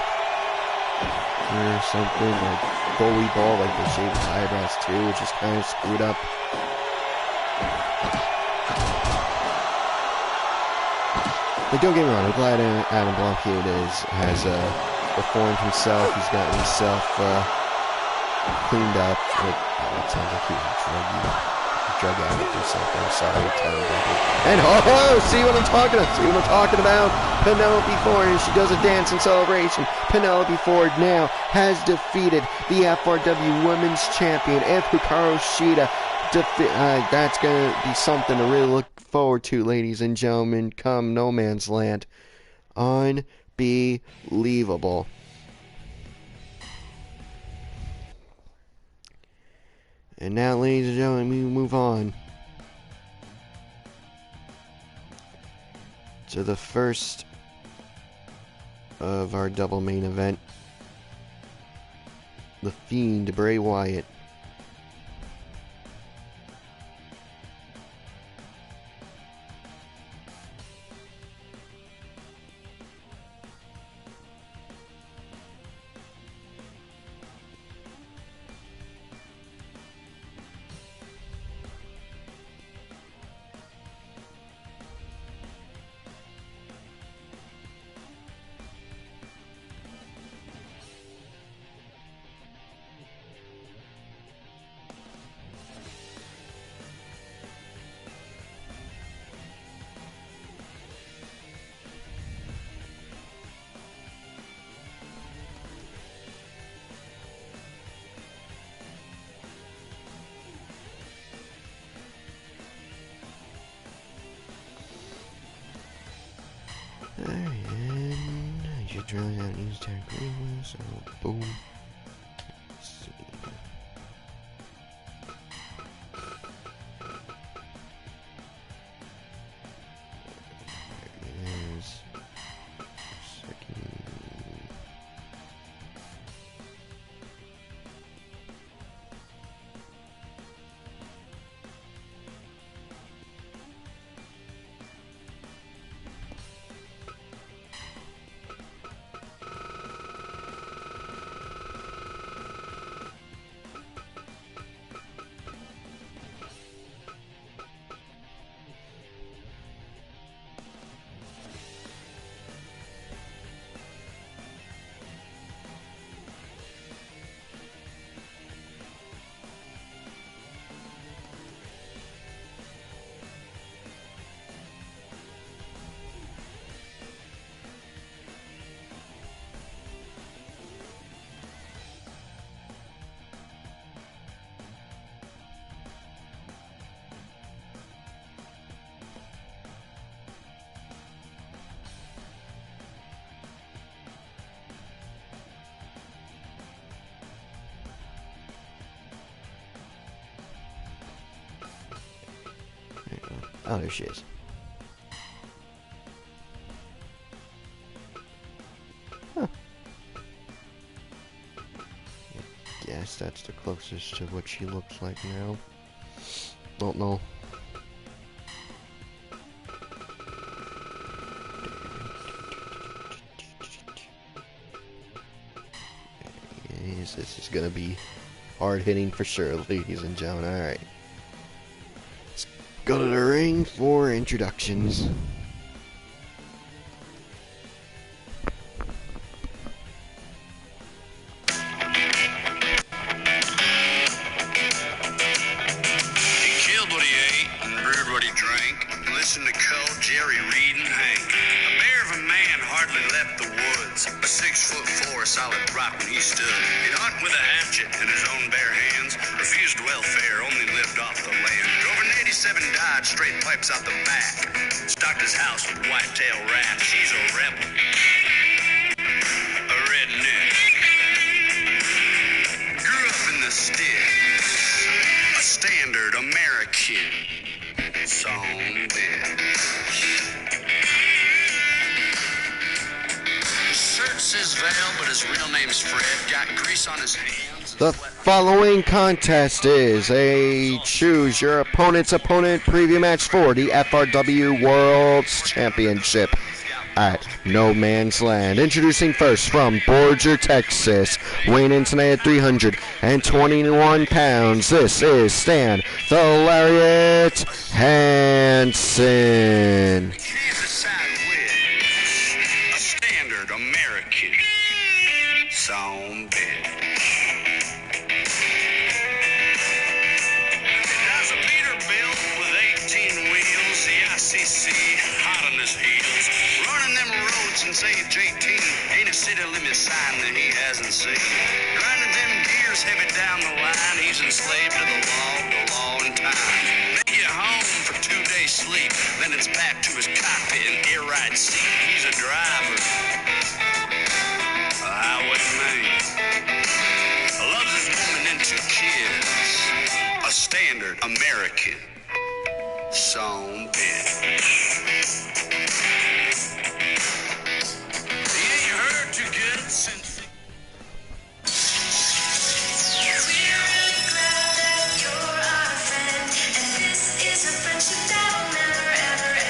or something, like fully bald, like they shaved his eyebrows too, which is kind of screwed up. Like, don't get me wrong, I'm glad Adam Blockade has reformed himself. He's gotten himself cleaned up. It sounds like he's a drug addict or something. I'm sorry, Adam Blockade. And see what I'm talking about? See what I'm talking about? Penelope Ford, and she does a dance in celebration. Penelope Ford now has defeated the FRW Women's Champion, Hikaru Shida. That's going to be something to really look forward to, ladies and gentlemen, come No Man's Land. Unbelievable. And now, ladies and gentlemen, we move on to the first of our double main event. The Fiend, Bray Wyatt. And I just drilling out news tag agreement, so boom. Let's see. There's second. Oh, there she is. Huh. I guess that's the closest to what she looks like now. Don't know. Yes, this is gonna be hard hitting for sure, ladies and gentlemen. Alright. Go to the ring for introductions. He killed what he ate and brewed what he drank, and listened to called Jerry, Reed, and Hank. A bear of a man hardly left the woods. A 6'4" solid rock when he stood. He'd hunt with a hatchet in his own bare hands. Refused welfare, only lived off the land. Drove an 87 Dodge, straight pipes out the back. Stocked his house with whitetail rats. He's a rebel. A redneck. Grew up in the sticks. A standard American. Song bed. His shirt says Val, but his real name's Fred. Got grease on his hands. The following contest is a choose your opponent's opponent preview match for the FRW World's Championship at No Man's Land. Introducing first from Borger, Texas, weighing in tonight at 321 pounds. This is Stan the Lariat Hansen. Kansas side with a standard American song bed. There's a Peterbilt with 18 wheels, the ICC hot on his heels. Running them roads since age 18, ain't a city limit sign that he hasn't seen. Grinding them gears heavy down the line, he's enslaved to the law and time. They get home for 2 days sleep, then it's back to his cockpit and air ride seat. He's a driver, a highwayman. Loves his woman and 2 kids, a standard American song bed. He ain't heard too good since. We're really glad that you're our friend, and this is a friendship that'll never ever end.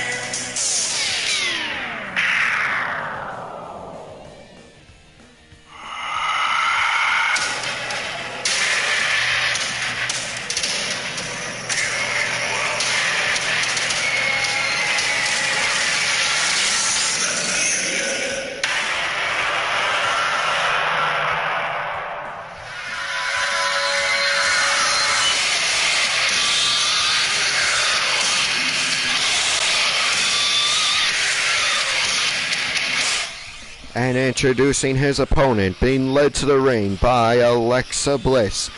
And introducing his opponent, being led to the ring by Alexa Bliss.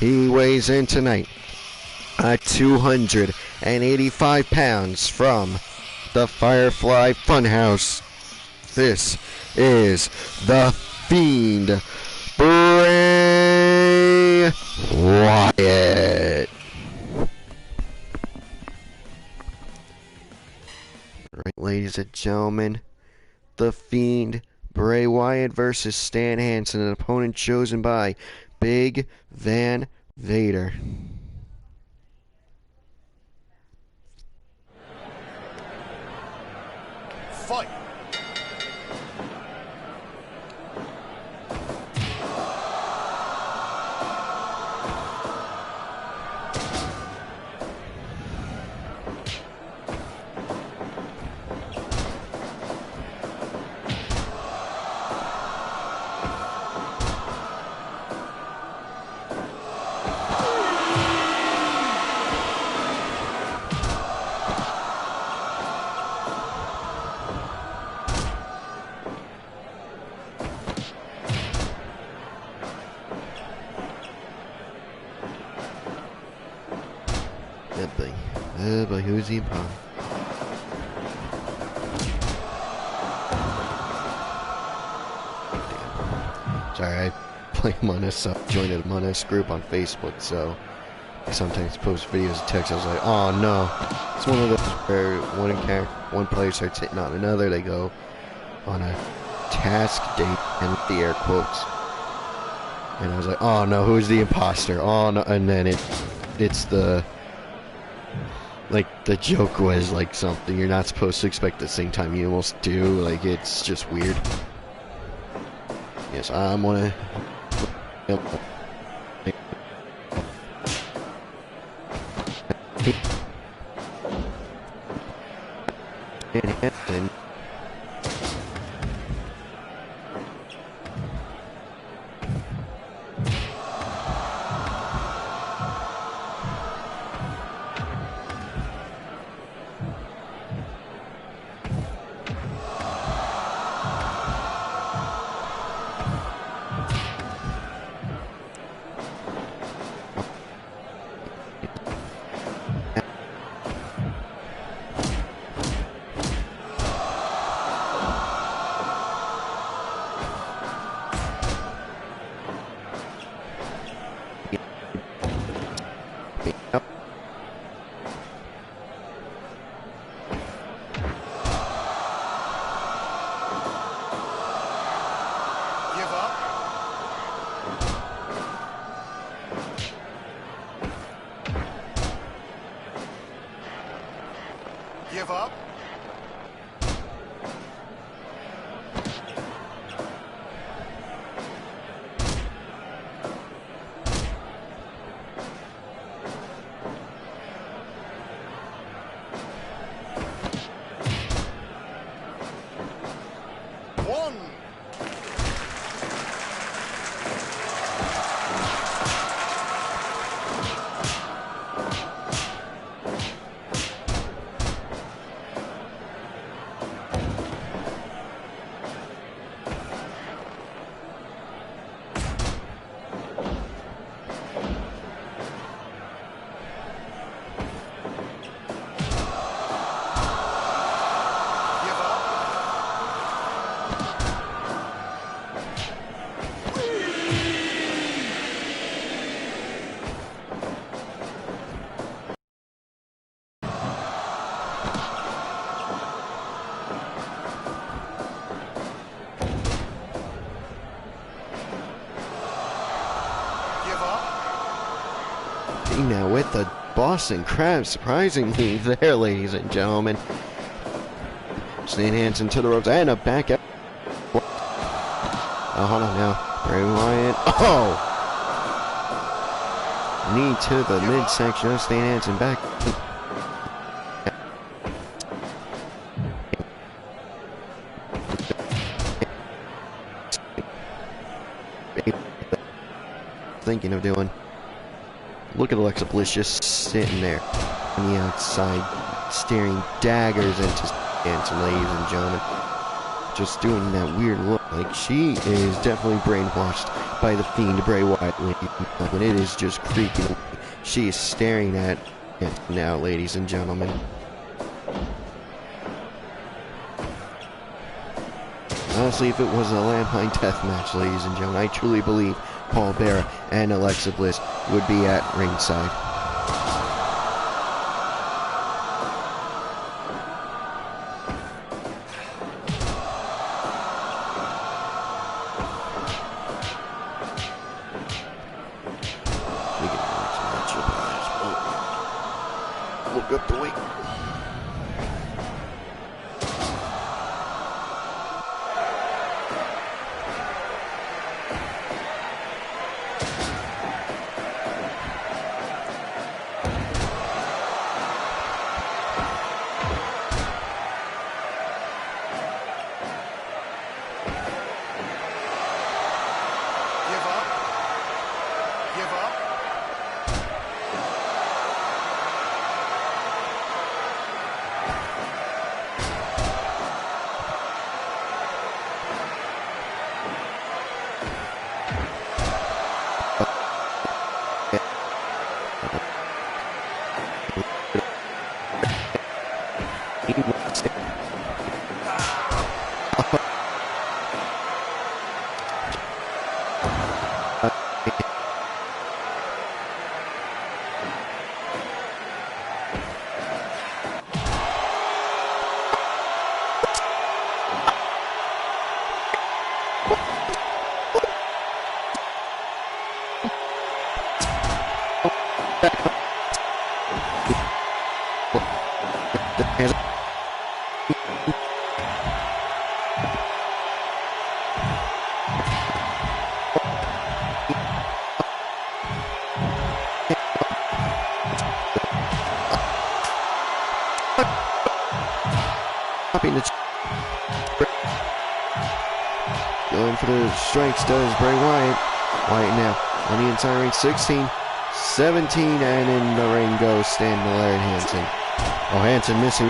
He weighs in tonight at 285 pounds from the Firefly Funhouse. This is the Fiend, Bray Wyatt. Right, ladies and gentlemen, the Fiend, Bray Wyatt versus Stan Hansen, an opponent chosen by Big Van Vader. Fight! But who's the opponent? Sorry, I play Among Us, joined an Among Us group on Facebook, so I sometimes post videos and texts. I was like, oh no. It's one of those where one player starts hitting on another, they go on a task date, and the air quotes. And I was like, oh no, who's the imposter? Oh no, and then it's the... Like, the joke was, like, something you're not supposed to expect at the same time you almost do. Like, it's just weird. Yes, I'm gonna... And Fiend now with the Boston Crab, surprisingly there, ladies and gentlemen. Stan Hansen to the ropes and a back out. Oh, hold on now. Bray Wyatt. Oh! Knee to the midsection of Stan Hansen back. Thinking of doing. Look at Alexa Bliss just sitting there on the outside, staring daggers into Hansen, ladies and gentlemen. Just doing that weird look. Like, she is definitely brainwashed by the Fiend, Bray Wyatt. When it is just creeping away. She is staring at it now, ladies and gentlemen. Honestly, if it was a landmine death match, ladies and gentlemen, I truly believe Paul Bearer and Alexa Bliss would be at ringside. Look up the weight. Going for the strikes does Bray Wyatt. Wyatt now on the entire ring. 16, 17, and in the ring goes Stan Miller and Hansen. Oh, Hansen missing.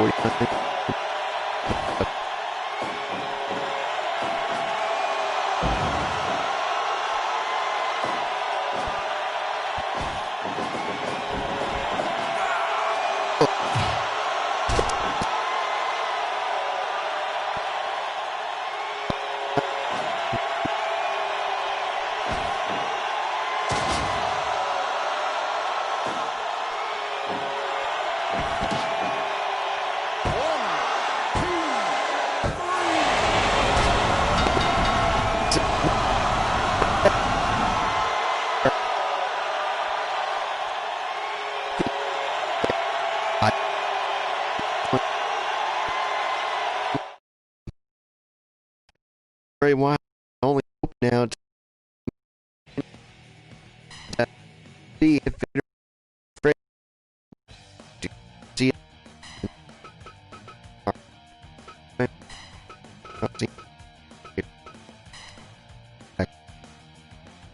49. Bray Wyatt only hope now to see if it see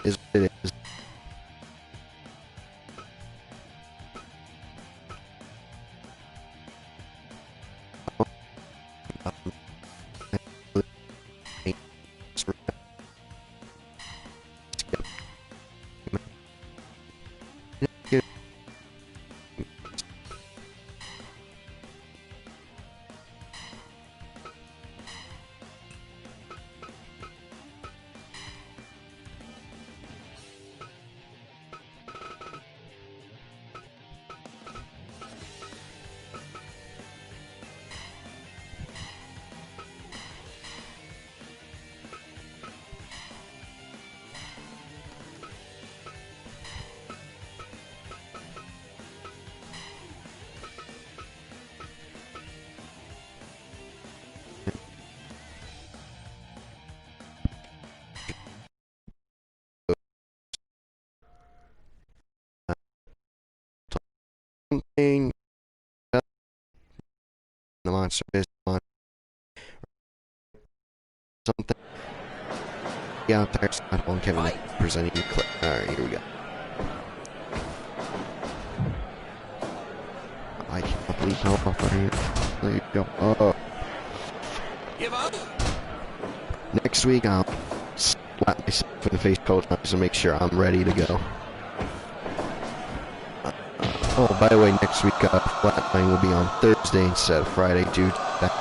is what it is. Something the monster is on something. Yeah, there's not on Kevin presenting the clip. Alright, here we go. I can't believe how off I am. There you go. Oh. Give up. Next week I'll slap myself in the face a couple times to make sure I'm ready to go. Oh, by the way, next week Flatline will be on Thursday instead of Friday due to that.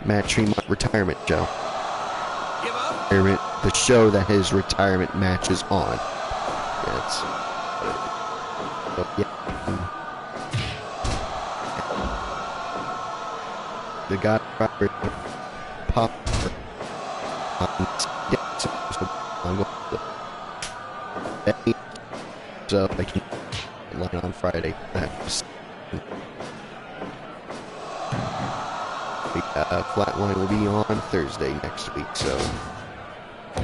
Matt Tremont retirement show. The show that his retirement match is on. Yeah, it's, yeah. The guy pop. So I can line on Friday. Flatline will be on Thursday next week, so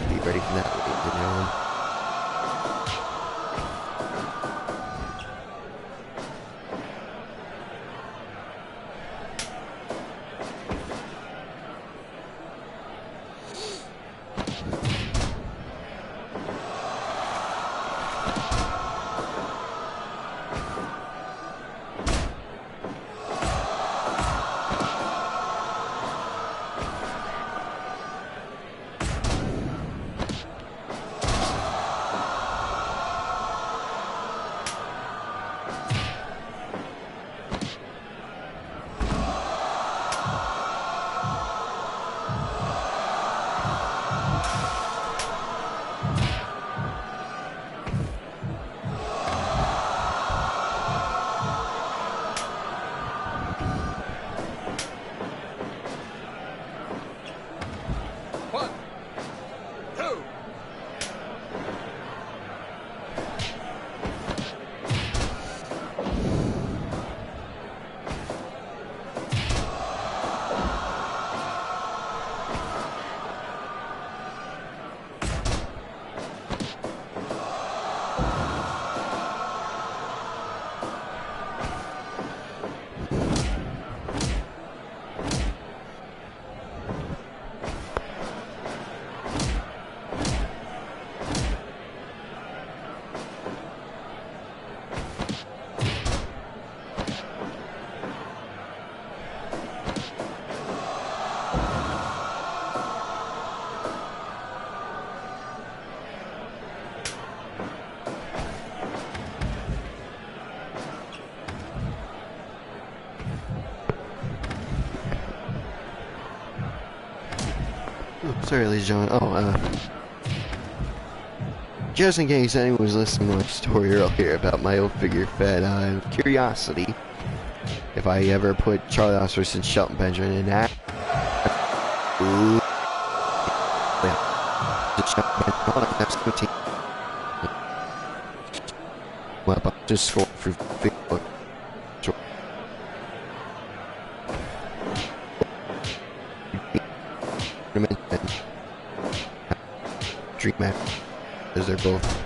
be ready for that, ladies and gentlemen. Sorry, ladies and gentlemen. Just in case anyone was listening to my story earlier about my old figure fed curiosity, if I ever put Charlie Osborne and Shelton Benjamin in that, well, just scroll through Facebook. Dream Man, because they're both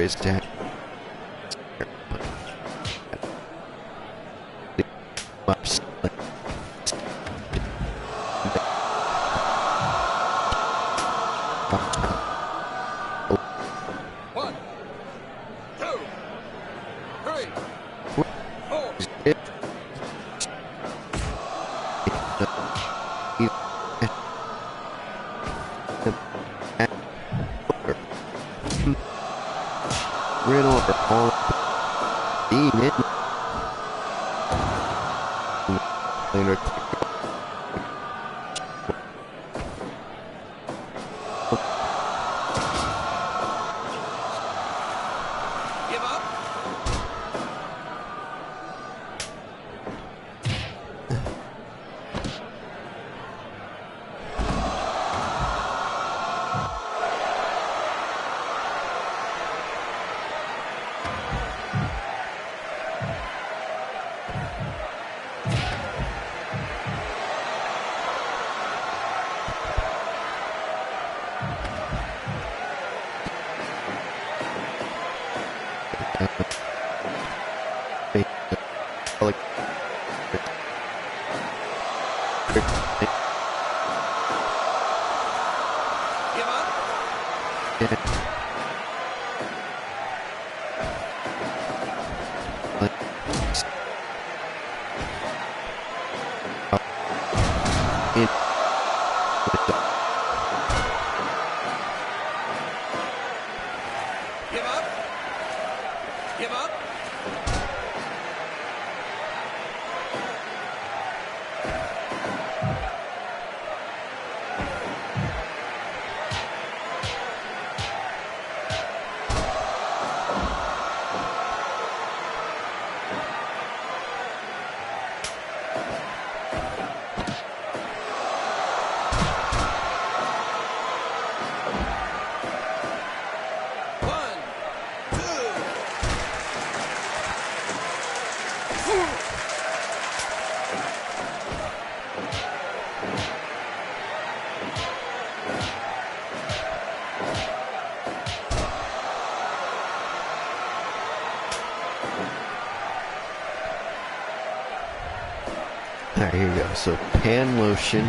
raise that. Alright, here we go. So, pan lotion.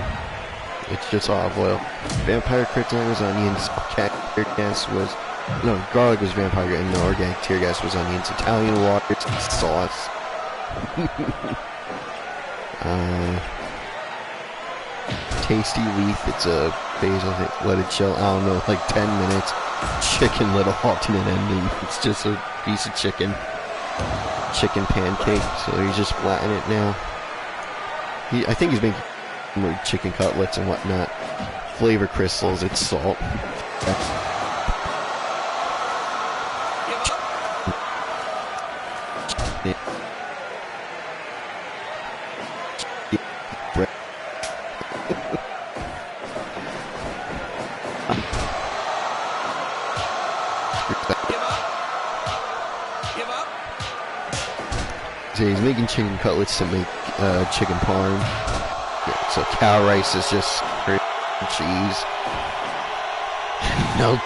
It's just olive oil. Vampire kryptonite was onions. Tear gas was... No, garlic was vampire, and the organic tear gas was onions. Italian water, sauce. Tasty leaf. It's a basil. Let it chill. I don't know, like 10 minutes. Chicken little alternate ending. It's just a piece of chicken. Chicken pancake. So he's just flattening it now. I think he's making chicken cutlets and whatnot. Flavor crystals, it's salt. So he's making chicken cutlets to make chicken parm. Yeah, so cow rice is just straight cheese. Milk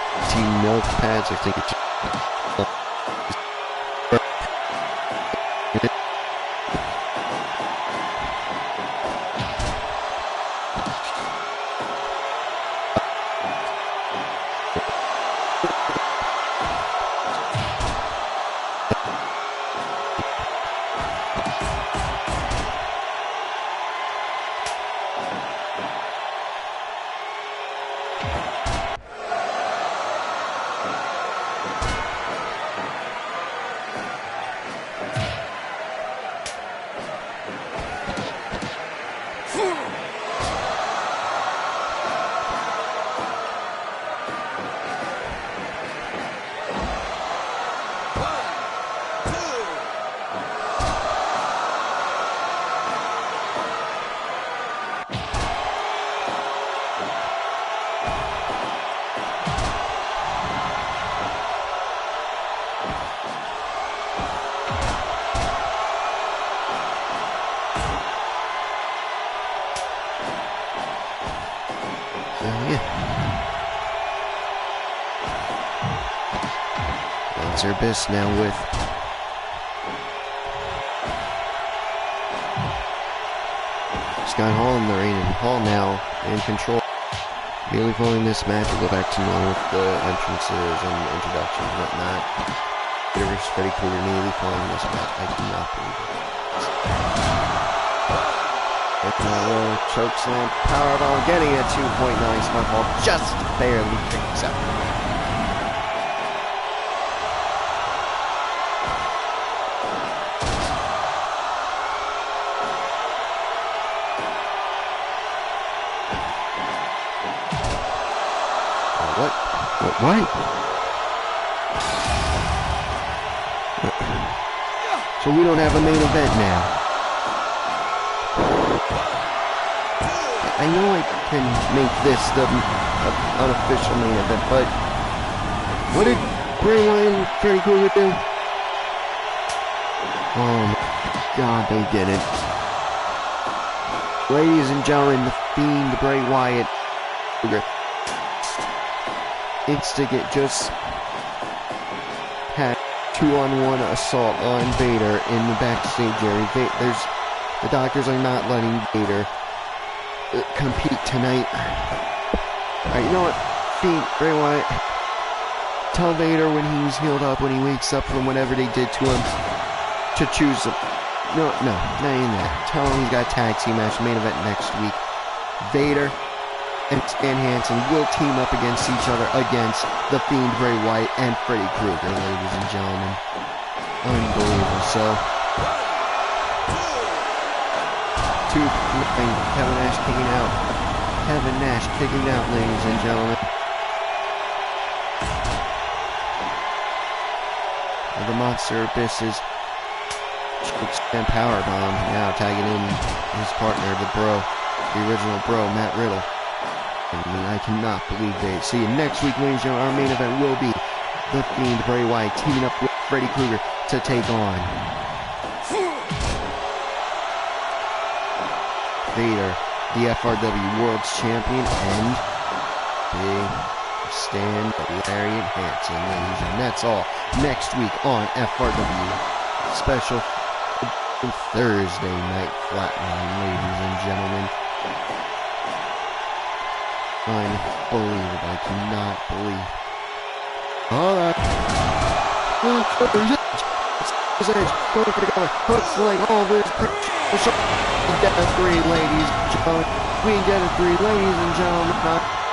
pads, I think it's That's Abyss now with Sky Hall in the ring, and Hall now in control. Immediately following this match, we'll go back to normal with the entrances and introductions and whatnot. Peter versus Freddy Krueger immediately following this match. I cannot believe it. Choke slam, powerbomb, getting a 2.9 smart ball, just barely picks up. What? So we don't have a main event now. I know I can make this the unofficial main event, but what did Bray Wyatt and Freddy Krueger do? Oh my God, they didn't. Ladies and gentlemen, the Fiend, Bray Wyatt, Instigate just had 2-on-1 assault on Vader in the backstage area. The doctors are not letting Vader compete tonight. Alright, you know what? Fiend, Bray Wyatt, tell Vader when he's healed up, when he wakes up from whatever they did to him, to choose him. No, not even that. Tell him he's got a tag team match, main event next week. Vader and Stan Hansen will team up against each other against the Fiend, Bray Wyatt, and Freddy Krueger, ladies and gentlemen. Unbelievable. So, Kevin Nash kicking out. Kevin Nash kicking out, ladies and gentlemen. The Monster Abysses and powerbomb now tagging in his partner, the original Bro, Matt Riddle. I cannot believe they see you next week, ladies and gentlemen. Our main event will be the Fiend, Bray Wyatt, teaming up with Freddy Krueger to take on Vader, the FRW World's Champion, and Big Stan Lariat Hansen, ladies, and that's all next week on FRW special Thursday Night Flatline, ladies and gentlemen. Unbelievable. I cannot believe. Alright. Going for the cover. Hooks like all this. We get a 3, ladies and gentlemen. We get a 3, ladies and gentlemen.